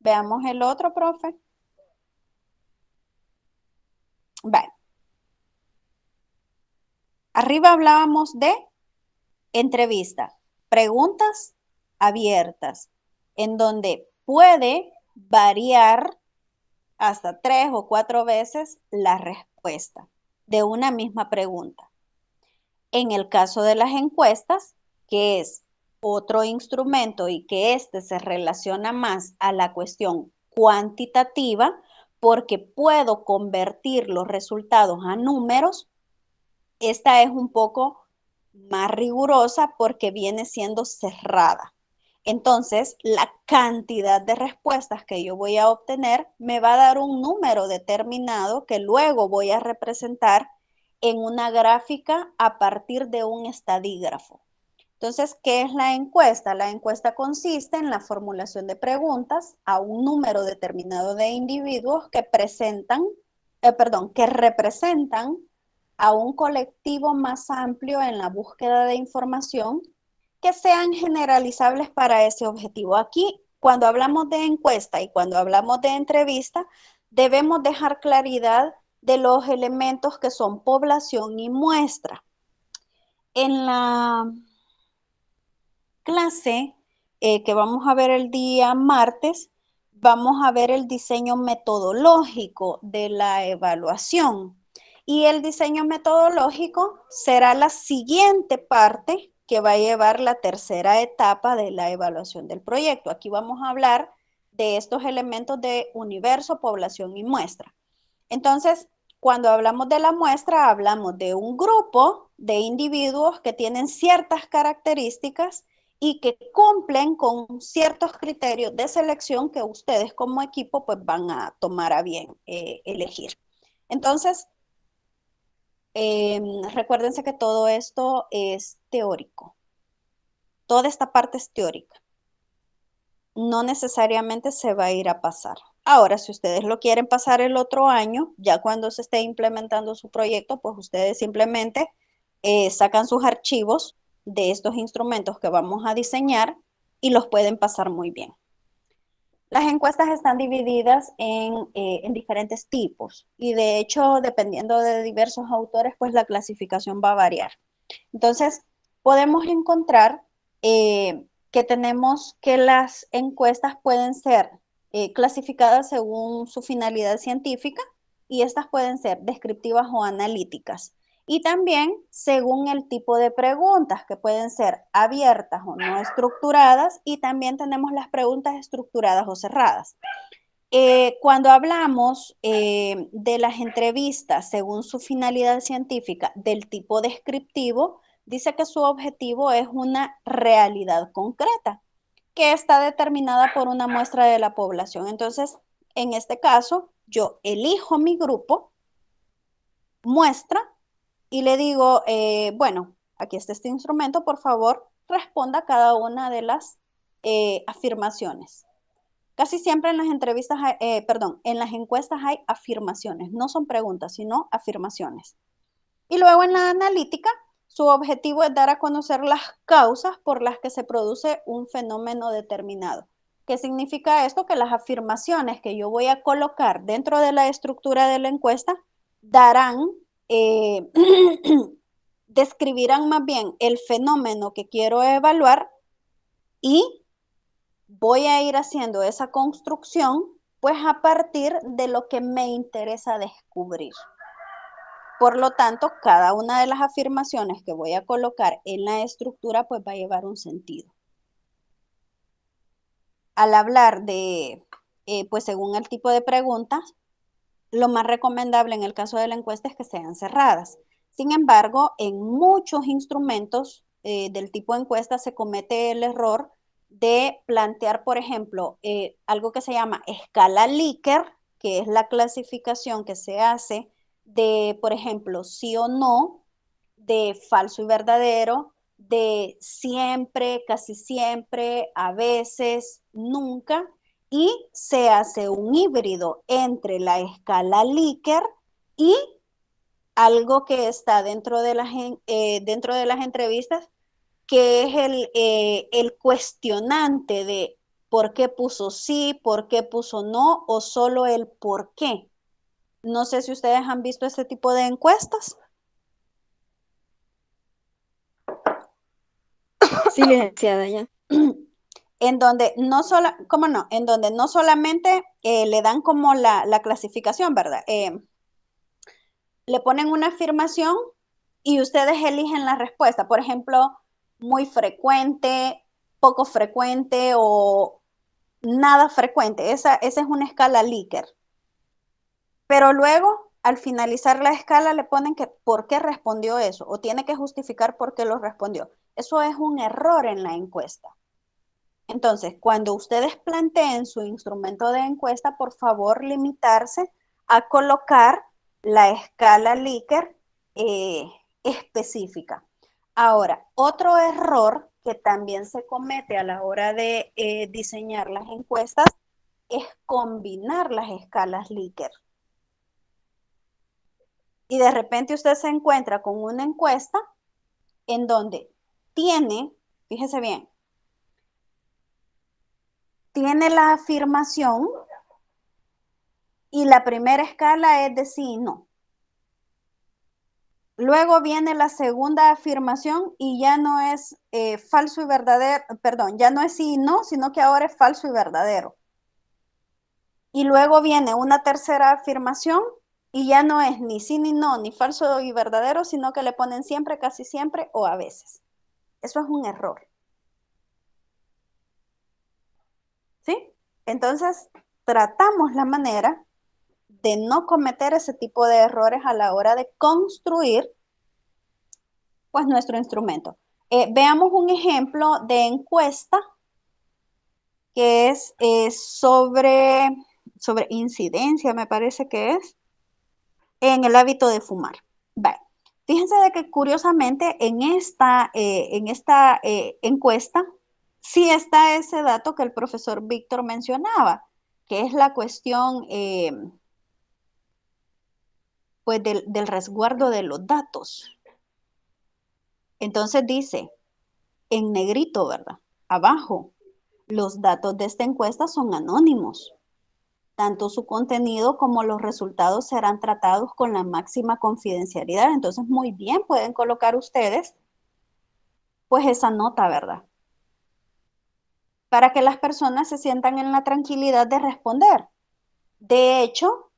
Veamos el otro, profe. Vale. arriba hablábamos de entrevista, preguntas abiertas, en donde puede variar hasta 3 o 4 veces la respuesta de una misma pregunta. En el caso de las encuestas, que es otro instrumento y que este se relaciona más a la cuestión cuantitativa, porque puedo convertir los resultados a números, esta es un poco más rigurosa porque viene siendo cerrada. Entonces, la cantidad de respuestas que yo voy a obtener me va a dar un número determinado que luego voy a representar en una gráfica a partir de un estadígrafo. Entonces, ¿qué es la encuesta? La encuesta consiste en la formulación de preguntas a un número determinado de individuos que que representan a un colectivo más amplio en la búsqueda de información que sean generalizables para ese objetivo. Aquí, cuando hablamos de encuesta y cuando hablamos de entrevista, debemos dejar claridad de los elementos que son población y muestra. En la clase que vamos a ver el día martes, vamos a ver el diseño metodológico de la evaluación. Y el diseño metodológico será la siguiente parte que va a llevar la tercera etapa de la evaluación del proyecto. Aquí vamos a hablar de estos elementos de universo, población y muestra. Entonces, cuando hablamos de la muestra, hablamos de un grupo de individuos que tienen ciertas características y que cumplen con ciertos criterios de selección que ustedes como equipo pues van a tomar a bien elegir. Entonces, recuérdense que todo esto es teórico. Toda esta parte es teórica. No necesariamente se va a ir a pasar. Ahora, si ustedes lo quieren pasar el otro año, ya cuando se esté implementando su proyecto, pues ustedes simplemente sacan sus archivos de estos instrumentos que vamos a diseñar y los pueden pasar muy bien. Las encuestas están divididas en diferentes tipos y de hecho, dependiendo de diversos autores, pues la clasificación va a variar. Entonces, podemos encontrar que tenemos que las encuestas pueden ser clasificadas según su finalidad científica y estas pueden ser descriptivas o analíticas. Y también según el tipo de preguntas, que pueden ser abiertas o no estructuradas, y también tenemos las preguntas estructuradas o cerradas. Cuando hablamos de las entrevistas según su finalidad científica del tipo descriptivo, dice que su objetivo es una realidad concreta que está determinada por una muestra de la población. Entonces, en este caso, yo elijo mi grupo, muestra, y le digo, bueno, aquí está este instrumento, por favor, responda cada una de las afirmaciones. Casi siempre en las entrevistas, en las encuestas hay afirmaciones, no son preguntas, sino afirmaciones. Y luego en la analítica, su objetivo es dar a conocer las causas por las que se produce un fenómeno determinado. ¿Qué significa esto? Que las afirmaciones que yo voy a colocar dentro de la estructura de la encuesta darán, describirán más bien el fenómeno que quiero evaluar y voy a ir haciendo esa construcción pues a partir de lo que me interesa descubrir. Por lo tanto, cada una de las afirmaciones que voy a colocar en la estructura pues va a llevar un sentido. Al hablar de, pues según el tipo de preguntas, lo más recomendable en el caso de la encuesta es que sean cerradas. Sin embargo, en muchos instrumentos del tipo encuesta se comete el error de plantear, por ejemplo, algo que se llama escala Likert, que es la clasificación que se hace de, por ejemplo, sí o no, de falso y verdadero, de siempre, casi siempre, a veces, nunca, y se hace un híbrido entre la escala Likert y algo que está dentro de las entrevistas, que es el cuestionante de por qué puso sí, por qué puso no, o solo el por qué. No sé si ustedes han visto ese tipo de encuestas.
Sí, licenciada, ya.
En donde no solo, ¿cómo no? En donde no solamente le dan como la clasificación, ¿verdad? Le ponen una afirmación y ustedes eligen la respuesta. Por ejemplo, muy frecuente, poco frecuente o nada frecuente. Esa es una escala Likert. Pero luego, al finalizar la escala, le ponen que por qué respondió eso o tiene que justificar por qué lo respondió. Eso es un error en la encuesta. Entonces, cuando ustedes planteen su instrumento de encuesta, por favor limitarse a colocar la escala Likert específica. Ahora, otro error que también se comete a la hora de diseñar las encuestas es combinar las escalas Likert. Y de repente usted se encuentra con una encuesta en donde tiene, fíjese bien, tiene la afirmación y la primera escala es de sí y no. Luego viene la segunda afirmación y ya no es falso y verdadero, perdón, ya no es sí y no, sino que ahora es falso y verdadero. Y luego viene una tercera afirmación y ya no es ni sí ni no, ni falso y verdadero, sino que le ponen siempre, casi siempre o a veces. Eso es un error. ¿Sí? Entonces, tratamos la manera de no cometer ese tipo de errores a la hora de construir pues nuestro instrumento. Veamos un ejemplo de encuesta que es sobre incidencia, me parece que es, en el hábito de fumar. Vale. Fíjense de que curiosamente en esta encuesta sí está ese dato que el profesor Víctor mencionaba, que es la cuestión pues del resguardo de los datos. Entonces dice, en negrito, ¿verdad? Abajo, los datos de esta encuesta son anónimos. Tanto su contenido como los resultados serán tratados con la máxima confidencialidad. Entonces, muy bien, pueden colocar ustedes, pues, esa nota, ¿verdad? Para que las personas se sientan en la tranquilidad de responder. De hecho,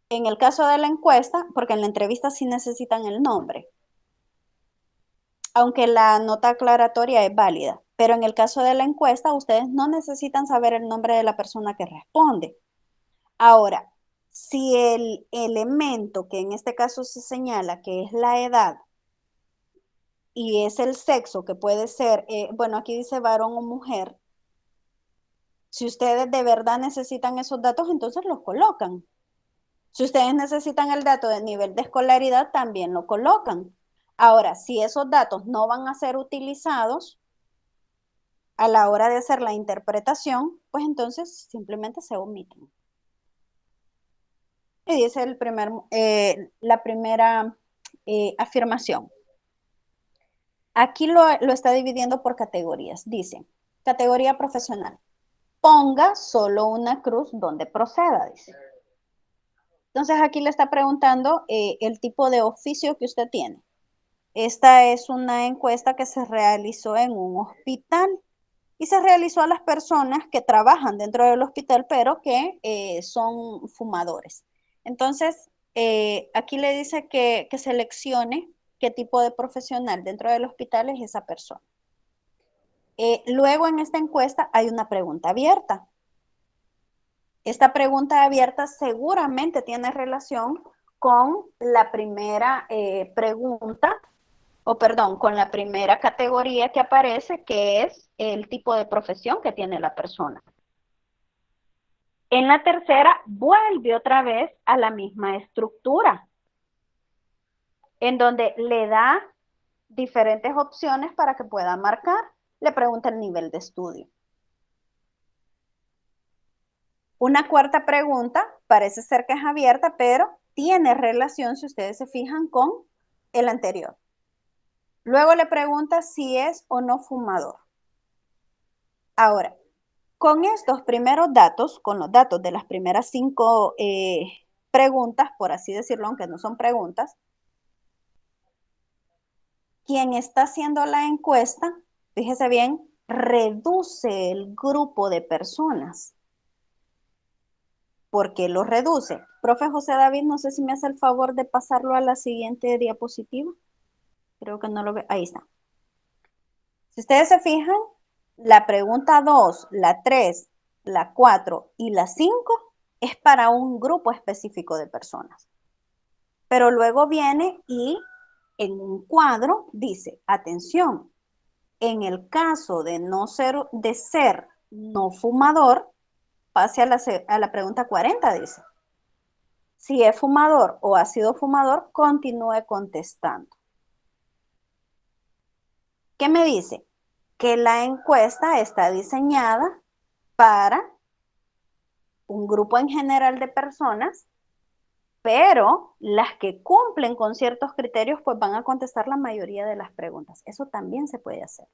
en el caso de la encuesta, porque en la entrevista sí necesitan el nombre, aunque la nota aclaratoria es válida. Pero en el caso de la encuesta, ustedes no necesitan saber el nombre de la persona que responde. Ahora, si el elemento que en este caso se señala que es la edad y es el sexo, que puede ser, bueno, aquí dice varón o mujer, si ustedes de verdad necesitan esos datos, entonces los colocan. Si ustedes necesitan el dato de nivel de escolaridad, también lo colocan. Ahora, si esos datos no van a ser utilizados a la hora de hacer la interpretación, pues entonces simplemente se omiten. Y dice la primera afirmación. Aquí lo está dividiendo por categorías. Dice, categoría profesional. Ponga solo una cruz donde proceda, dice. Entonces aquí le está preguntando el tipo de oficio que usted tiene. Esta es una encuesta que se realizó en un hospital y se realizó a las personas que trabajan dentro del hospital, pero que son fumadores. Entonces, aquí le dice que seleccione qué tipo de profesional dentro del hospital es esa persona. Luego en esta encuesta hay una pregunta abierta. Esta pregunta abierta seguramente tiene relación con la primera pregunta, o perdón, con la primera categoría que aparece, que es el tipo de profesión que tiene la persona. En la tercera, vuelve otra vez a la misma estructura, en donde le da diferentes opciones para que pueda marcar. Le pregunta el nivel de estudio. Una cuarta pregunta, parece ser que es abierta, pero tiene relación, si ustedes se fijan, con el anterior. Luego le pregunta si es o no fumador. Ahora, con estos primeros datos, con los datos de las primeras 5 preguntas, por así decirlo, aunque no son preguntas, quien está haciendo la encuesta, fíjese bien, reduce el grupo de personas. ¿Por qué lo reduce? Profe José David, no sé si me hace el favor de pasarlo a la siguiente diapositiva. Creo que no lo ve. Ahí está. Si ustedes se fijan, la pregunta 2, la 3, la 4 y la 5 es para un grupo específico de personas. Pero luego viene y en un cuadro dice, atención, en el caso de ser no fumador, pase a la pregunta 40, dice. Si es fumador o ha sido fumador, continúe contestando. ¿Qué me dice? Que la encuesta está diseñada para un grupo en general de personas, pero las que cumplen con ciertos criterios, pues van a contestar la mayoría de las preguntas. Eso también se puede hacer.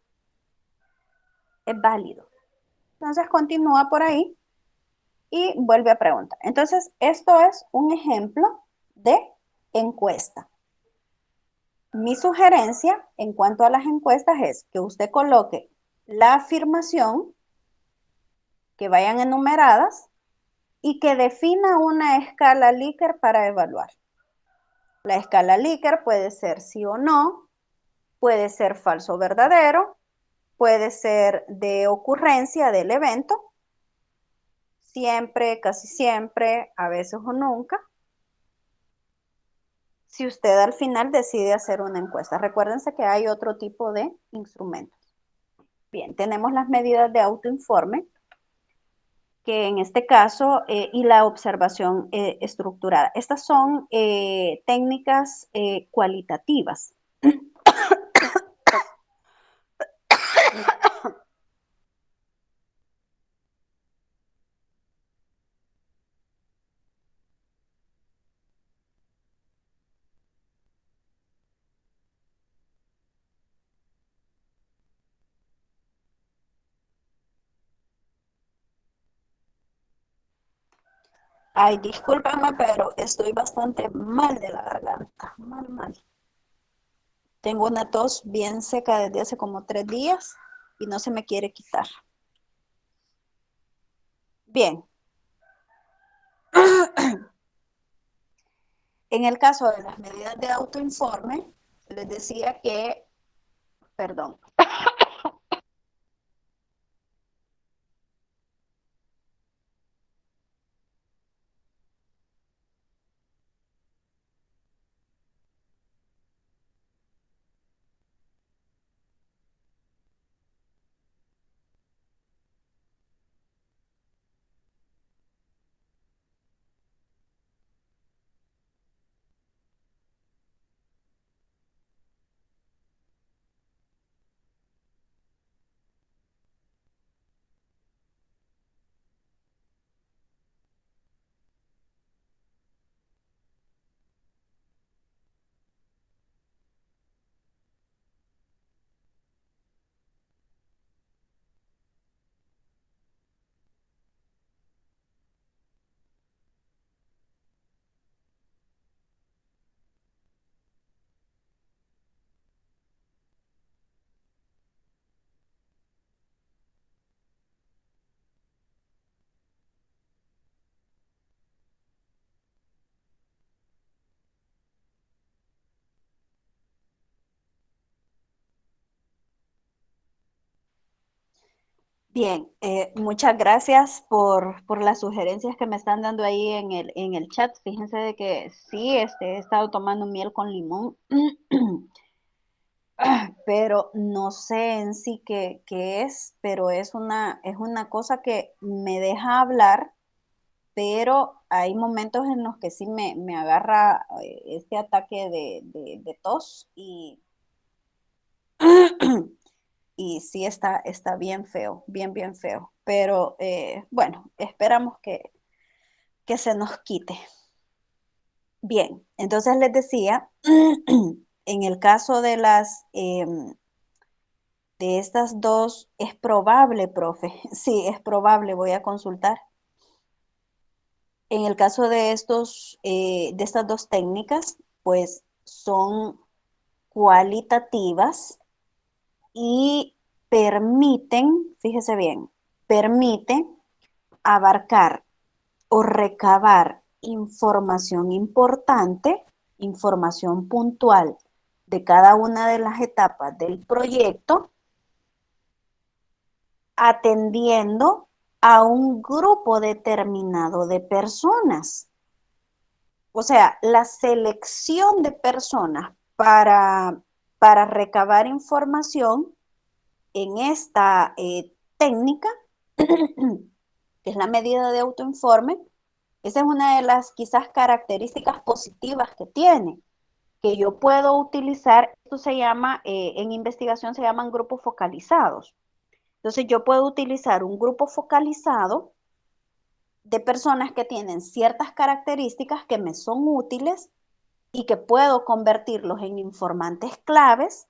Es válido. Entonces continúa por ahí y vuelve a preguntar. Entonces, esto es un ejemplo de encuesta. Mi sugerencia en cuanto a las encuestas es que usted coloque la afirmación, que vayan enumeradas y que defina una escala Likert para evaluar. La escala Likert puede ser sí o no, puede ser falso o verdadero, puede ser de ocurrencia del evento, siempre, casi siempre, a veces o nunca. Si usted al final decide hacer una encuesta. Recuérdense que hay otro tipo de instrumentos. Bien, tenemos las medidas de autoinforme, que en este caso, y la observación estructurada. Estas son técnicas cualitativas. Ay, discúlpame, pero estoy bastante mal de la garganta. Mal, mal. Tengo una tos bien seca desde hace como 3 días y no se me quiere quitar. Bien. En el caso de las medidas de autoinforme, les decía que, perdón, bien, muchas gracias por las sugerencias que me están dando ahí en el chat. Fíjense de que sí, he estado tomando miel con limón, pero no sé en sí qué es, pero es una cosa que me deja hablar, pero hay momentos en los que sí me agarra este ataque de tos y, y sí está bien feo, bien feo. Pero bueno, esperamos que se nos quite. Bien, entonces les decía, en el caso de de estas dos, es probable, profe. Sí, es probable, voy a consultar. En el caso de estas dos técnicas, pues son cualitativas y permiten, fíjese bien, permite abarcar o recabar información importante, información puntual de cada una de las etapas del proyecto, atendiendo a un grupo determinado de personas. O sea, la selección de personas para recabar información en esta técnica, que es la medida de autoinforme, esa es una de las quizás características positivas que tiene, que yo puedo utilizar, esto se llama, en investigación se llaman grupos focalizados. Entonces yo puedo utilizar un grupo focalizado de personas que tienen ciertas características que me son útiles y que puedo convertirlos en informantes claves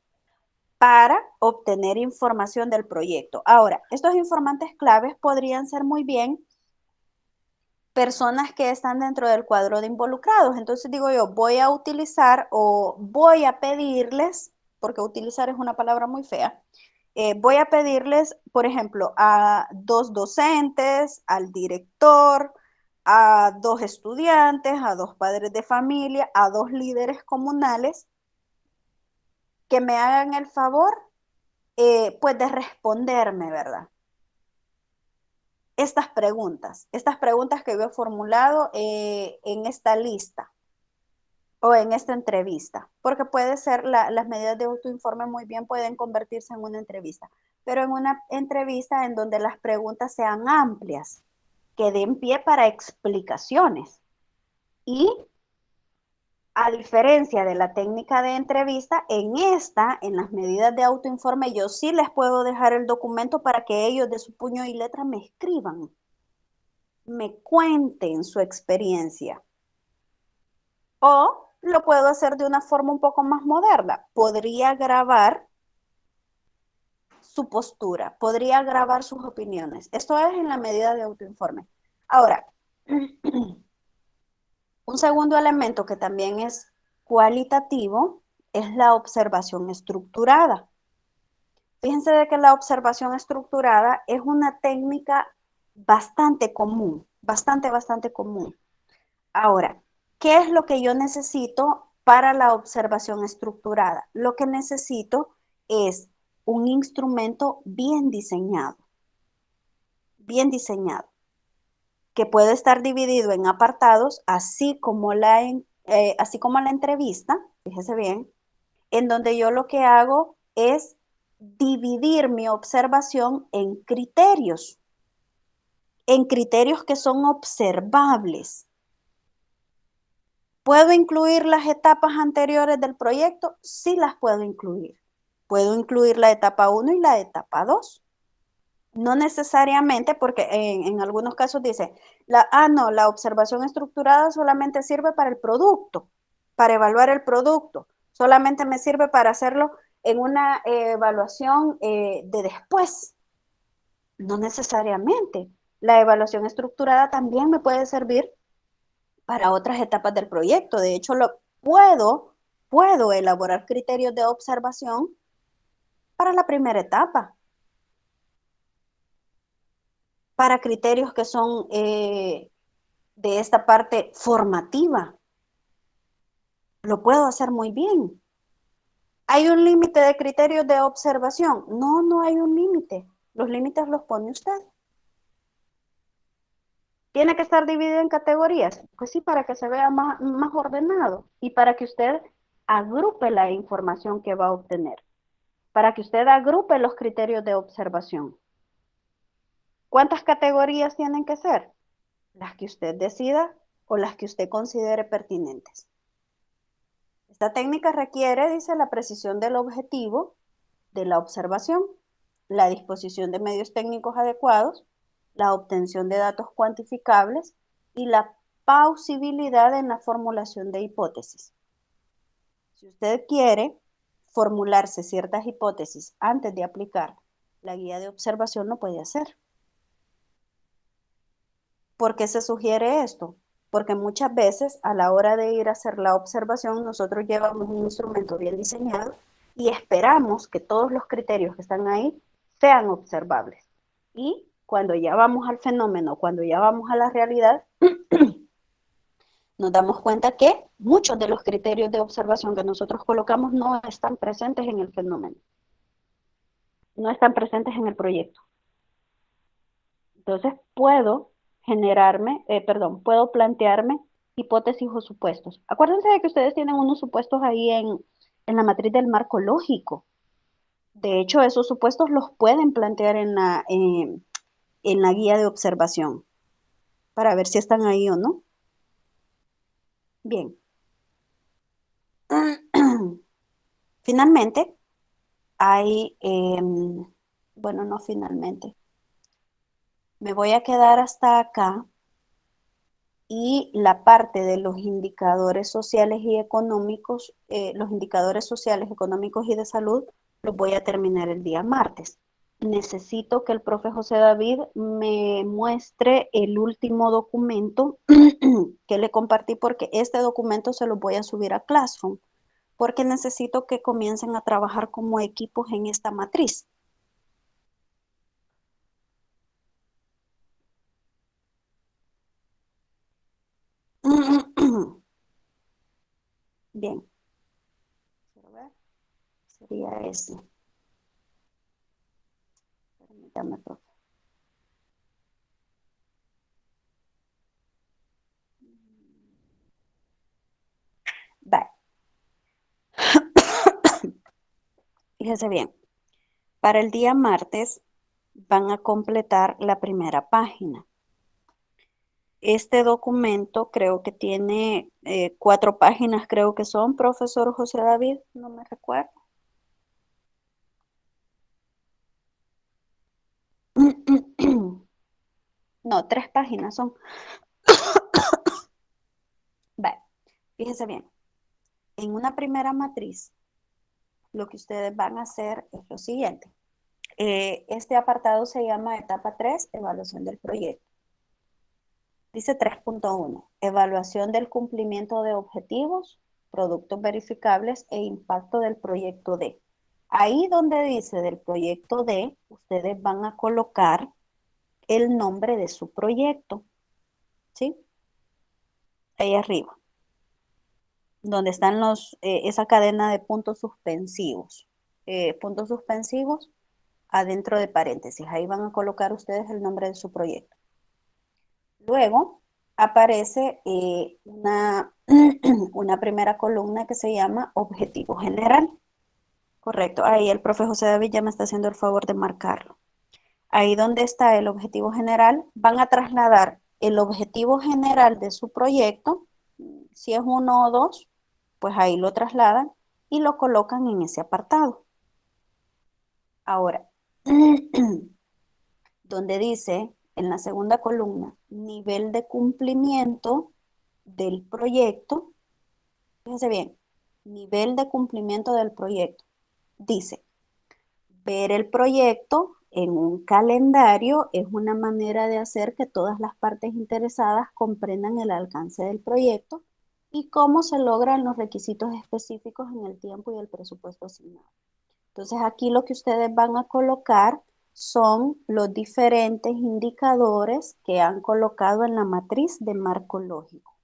para obtener información del proyecto. Ahora, estos informantes claves podrían ser muy bien personas que están dentro del cuadro de involucrados. Entonces digo yo, voy a utilizar o voy a pedirles, porque utilizar es una palabra muy fea, voy a pedirles, por ejemplo, a 2 docentes, al director, a 2 estudiantes, a 2 padres de familia, a 2 líderes comunales, que me hagan el favor, pues de responderme, ¿verdad? Estas preguntas que yo he formulado en esta lista o en esta entrevista, porque puede ser, las medidas de autoinforme muy bien pueden convertirse en una entrevista, pero en una entrevista en donde las preguntas sean amplias, que den pie para explicaciones. Y a diferencia de la técnica de entrevista, en las medidas de autoinforme, yo sí les puedo dejar el documento para que ellos de su puño y letra me escriban, me cuenten su experiencia. O lo puedo hacer de una forma un poco más moderna. Podría grabar su postura, podría grabar sus opiniones. Esto es en la medida de autoinforme. Ahora, un segundo elemento que también es cualitativo es la observación estructurada. Fíjense de que la observación estructurada es una técnica bastante común, bastante común. Ahora, ¿qué es lo que yo necesito para la observación estructurada? Lo que necesito es un instrumento bien diseñado, que puede estar dividido en apartados, así como la entrevista, fíjese bien, en donde yo lo que hago es dividir mi observación en criterios que son observables. ¿Puedo incluir las etapas anteriores del proyecto? Sí las puedo incluir. Puedo incluir la etapa 1 y la etapa 2. No necesariamente, porque en algunos casos dice, no, la observación estructurada solamente sirve para el producto, para evaluar el producto. Solamente me sirve para hacerlo en una evaluación de después. No necesariamente. La evaluación estructurada también me puede servir para otras etapas del proyecto. De hecho, puedo elaborar criterios de observación para la primera etapa, para criterios que son de esta parte formativa. Lo puedo hacer muy bien. ¿Hay un límite de criterios de observación? No, no hay un límite. Los límites los pone usted. ¿Tiene que estar dividido en categorías? Pues sí, para que se vea más ordenado y para que usted agrupe la información que va a obtener, para que usted agrupe los criterios de observación. ¿Cuántas categorías tienen que ser? Las que usted decida o las que usted considere pertinentes. Esta técnica requiere, dice, la precisión del objetivo de la observación, la disposición de medios técnicos adecuados, la obtención de datos cuantificables y la plausibilidad en la formulación de hipótesis. Si usted quiere formularse ciertas hipótesis antes de aplicar la guía de observación, lo puede hacer. ¿Por qué se sugiere esto? porque muchas veces a la hora de ir a hacer la observación, nosotros llevamos un instrumento bien diseñado y esperamos que todos los criterios que están ahí sean observables. Y cuando ya vamos al fenómeno, cuando ya vamos a la realidad, nos damos cuenta que muchos de los criterios de observación que nosotros colocamos no están presentes en el fenómeno, no están presentes en el proyecto. Entonces puedo puedo plantearme hipótesis o supuestos. Acuérdense de que ustedes tienen unos supuestos ahí en la matriz del marco lógico. De hecho, esos supuestos los pueden plantear en la guía de observación para ver si están ahí o no. Bien. Finalmente, bueno, no finalmente. Me voy a quedar hasta acá y la parte de los indicadores sociales y económicos, los indicadores sociales, económicos y de salud, los voy a terminar el día martes. Necesito que el profe José David me muestre el último documento que le compartí porque este documento se lo voy a subir a Classroom porque necesito que comiencen a trabajar como equipos en esta matriz. Bien. Quiero ver. Sería ese. Permítame, profe. Vale. Fíjese bien. Para el día martes van a completar la primera página. Este documento creo que tiene 4 páginas, creo que son, profesor José David, no me recuerdo. No, 3 páginas son. Vale, fíjense bien. En una primera matriz, lo que ustedes van a hacer es lo siguiente. Este apartado se llama etapa 3, evaluación del proyecto. Dice 3.1, evaluación del cumplimiento de objetivos, productos verificables e impacto del proyecto D. Ahí donde dice del proyecto D, ustedes van a colocar el nombre de su proyecto, ¿sí? Ahí arriba, donde están esa cadena de puntos suspensivos. Puntos suspensivos adentro de paréntesis. Ahí van a colocar ustedes el nombre de su proyecto. Luego aparece una primera columna que se llama objetivo general. Correcto, ahí el profe José David ya me está haciendo el favor de marcarlo. Ahí donde está el objetivo general, van a trasladar el objetivo general de su proyecto, si es 1 o 2, pues ahí lo trasladan y lo colocan en ese apartado. Ahora, donde dice en la segunda columna, nivel de cumplimiento del proyecto, fíjense bien, nivel de cumplimiento del proyecto. Dice, ver el proyecto en un calendario es una manera de hacer que todas las partes interesadas comprendan el alcance del proyecto y cómo se logran los requisitos específicos en el tiempo y el presupuesto asignado. Entonces aquí lo que ustedes van a colocar son los diferentes indicadores que han colocado en la matriz de marco lógico.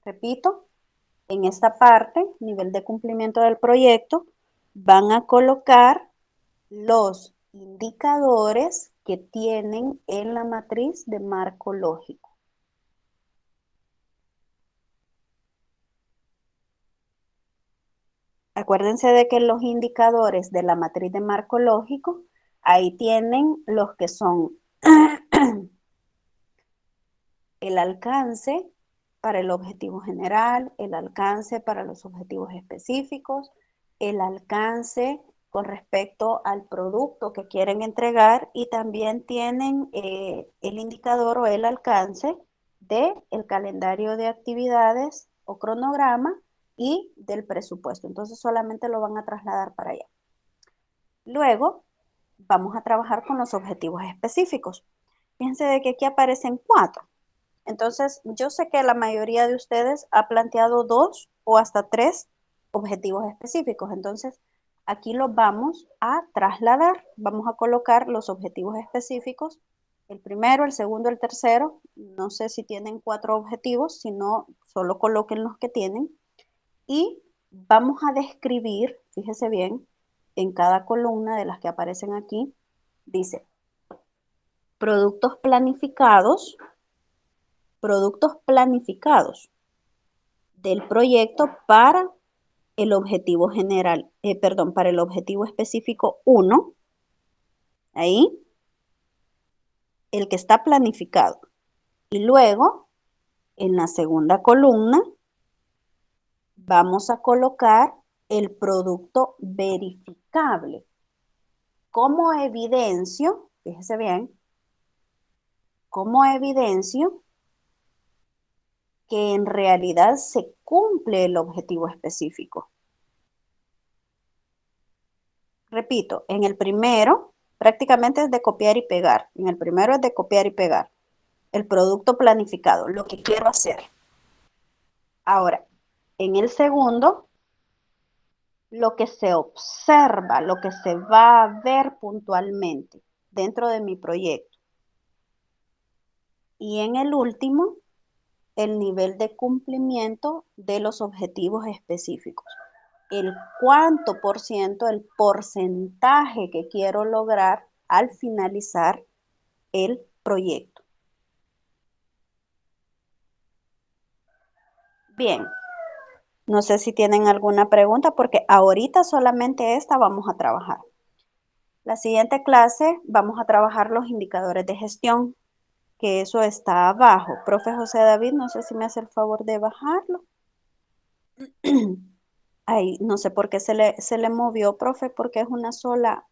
Repito, en esta parte, nivel de cumplimiento del proyecto, van a colocar los indicadores que tienen en la matriz de marco lógico. Acuérdense de que los indicadores de la matriz de marco lógico, ahí tienen los que son el alcance para el objetivo general, el alcance para los objetivos específicos, el alcance con respecto al producto que quieren entregar y también tienen el indicador o el alcance del calendario de actividades o cronograma y del presupuesto. Entonces solamente lo van a trasladar para allá. Luego vamos a trabajar con los objetivos específicos. Fíjense de que aquí aparecen 4. Entonces, yo sé que la mayoría de ustedes ha planteado 2 o hasta 3 objetivos específicos. Entonces, aquí los vamos a trasladar. Vamos a colocar los objetivos específicos. El primero, el segundo, el tercero. No sé si tienen 4 objetivos, si no, solo coloquen los que tienen. Y vamos a describir, fíjese bien, en cada columna de las que aparecen aquí, dice productos planificados del proyecto para el objetivo general, para el objetivo específico 1, ahí, el que está planificado. Y luego, en la segunda columna, vamos a colocar el producto verificable. ¿Cómo evidencio? Fíjese bien, ¿cómo evidencio que en realidad se cumple el objetivo específico? Repito, en el primero prácticamente es de copiar y pegar. En el primero es de copiar y pegar. El producto planificado, lo que quiero hacer. Ahora, en el segundo, lo que se observa, lo que se va a ver puntualmente dentro de mi proyecto. Y en el último, el nivel de cumplimiento de los objetivos específicos. El cuánto por ciento, el porcentaje que quiero lograr al finalizar el proyecto. Bien, no sé si tienen alguna pregunta porque ahorita solamente esta vamos a trabajar. La siguiente clase vamos a trabajar los indicadores de gestión, que eso está abajo. Profe José David, no sé si me hace el favor de bajarlo. Ay, no sé por qué se le movió, profe, porque es una sola,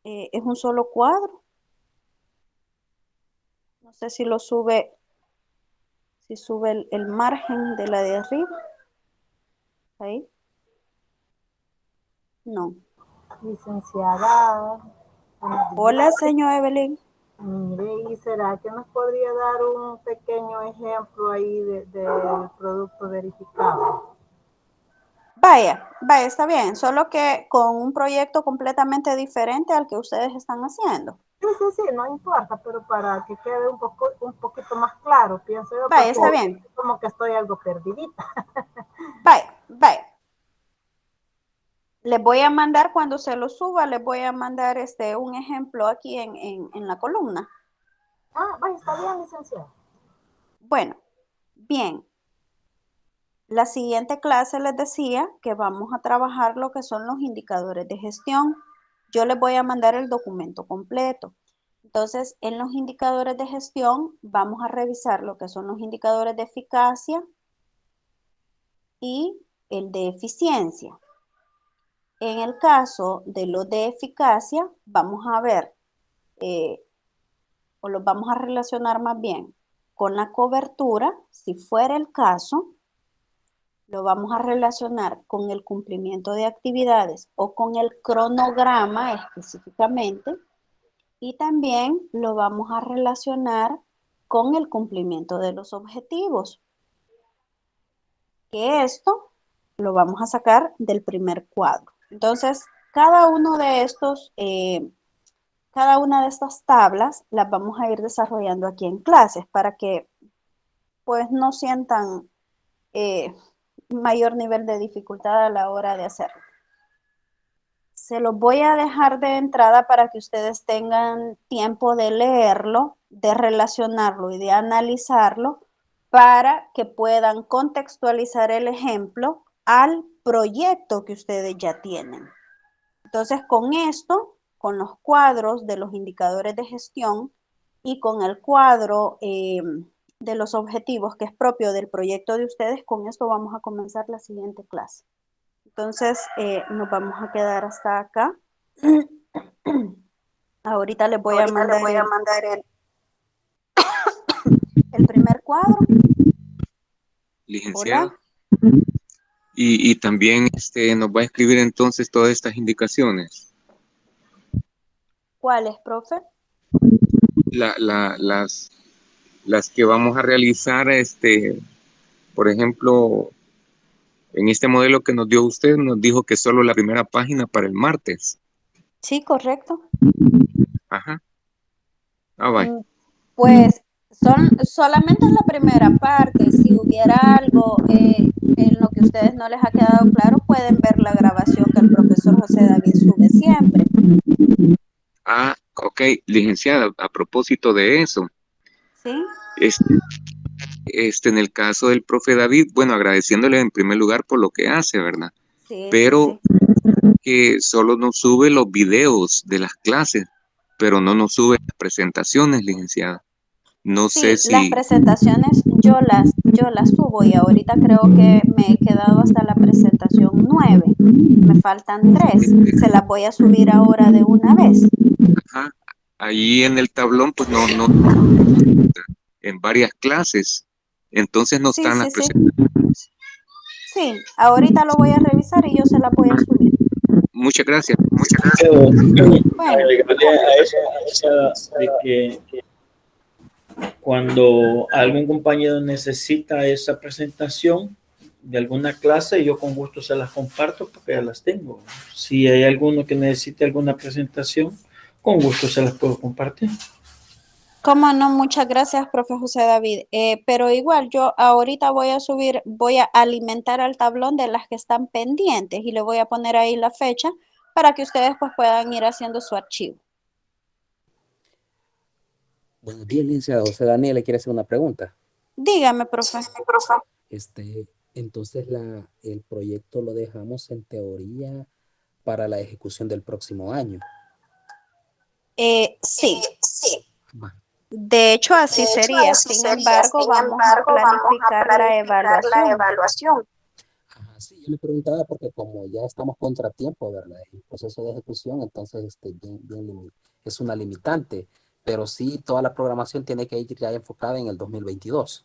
es un solo cuadro. No sé si lo sube, si sube el margen de la de arriba. Ahí. No.
Licenciada,
Hola, señor Evelyn.
mire, ¿y será que nos podría dar un pequeño ejemplo ahí del producto verificado?
Vaya, está bien, solo que con un proyecto completamente diferente al que ustedes están haciendo.
Sí, no importa, pero para que quede un poquito más claro, pienso yo,
Vaya,
porque
está bien.
como que estoy algo perdidita.
Vaya. Les voy a mandar cuando se lo suba, les voy a mandar un ejemplo aquí en la columna.
Vaya, está bien, licenciada.
Bueno, bien. La siguiente clase les decía que vamos a trabajar lo que son los indicadores de gestión. Yo les voy a mandar el documento completo. Entonces, en los indicadores de gestión vamos a revisar lo que son los indicadores de eficacia y el de eficiencia. En el caso de los de eficacia, vamos a ver, o los vamos a relacionar más bien con la cobertura, si fuera el caso, lo vamos a relacionar con el cumplimiento de actividades o con el cronograma específicamente, y también lo vamos a relacionar con el cumplimiento de los objetivos, que esto lo vamos a sacar del primer cuadro. Entonces, cada uno de estos, cada una de estas tablas las vamos a ir desarrollando aquí en clases para que pues no sientan mayor nivel de dificultad a la hora de hacerlo. Se los voy a dejar de entrada para que ustedes tengan tiempo de leerlo, de relacionarlo y de analizarlo para que puedan contextualizar el ejemplo al proyecto que ustedes ya tienen. Entonces, con esto, con los cuadros de los indicadores de gestión y con el cuadro de los objetivos que es propio del proyecto de ustedes, con esto vamos a comenzar la siguiente clase. Entonces, nos vamos a quedar hasta acá. Ahorita les voy a mandar el primer cuadro.
Licenciado.
Hola.
Y también nos va a escribir entonces todas estas indicaciones.
¿Cuáles, profe?
Las las que vamos a realizar, por ejemplo, en este modelo que nos dio usted, nos dijo que solo la primera página para el martes.
Sí, correcto.
Ajá. Ah, vaya.
Pues solamente es la primera parte. Si hubiera algo en lo que a ustedes no les ha quedado claro, pueden ver la grabación que el profesor José David sube siempre.
Ah, ok, licenciada, a propósito de eso,
¿Sí?
este, en el caso del profe David, bueno, agradeciéndole en primer lugar por lo que hace, ¿verdad?
Sí, sí,
Pero
sí.
que solo nos sube los videos de las clases, pero no nos sube las presentaciones, licenciada. No sé
Sí, las
si,
presentaciones yo las subo y ahorita creo que me he quedado hasta la presentación 9. Me faltan 3. Se las voy a subir ahora de una vez.
ajá, ahí en el tablón, pues no, en varias clases, entonces no
Sí,
están las
sí, sí.
presentaciones.
Sí, ahorita lo voy a revisar y yo se las voy a subir.
Muchas gracias.
Pero
Bueno,
agregarle a eso, licenciada, de que cuando algún compañero necesita esa presentación de alguna clase, yo con gusto se las comparto porque ya las tengo. Si hay alguno que necesite alguna presentación, con gusto se las puedo compartir.
cómo no, muchas gracias, profe José David. Pero igual yo ahorita voy a alimentar al tablón de las que están pendientes y le voy a poner ahí la fecha para que ustedes pues puedan ir haciendo su archivo.
Buenos días, licenciado. José Daniel le quiere hacer una pregunta.
Dígame, profe.
Entonces el proyecto lo dejamos en teoría para la ejecución del próximo año.
Sí,
Va.
de hecho así sería. Sin embargo, vamos a planificar la evaluación.
Ajá, sí, yo le preguntaba porque como ya estamos contratiempo, ¿verdad? El proceso de ejecución, entonces es una limitante, pero sí toda la programación tiene que ir ya enfocada en el 2022.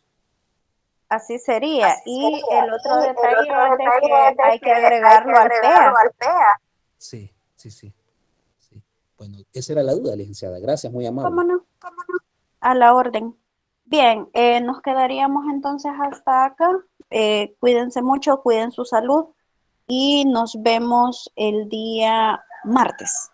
Así sería. Y el otro detalle es de que hay que agregarlo al PEA.
Sí, sí, sí, sí. Bueno, esa era la duda, licenciada. Gracias, muy
¿Cómo
amable.
no? A la orden. Bien, nos quedaríamos entonces hasta acá. Cuídense mucho, cuiden su salud y nos vemos el día martes.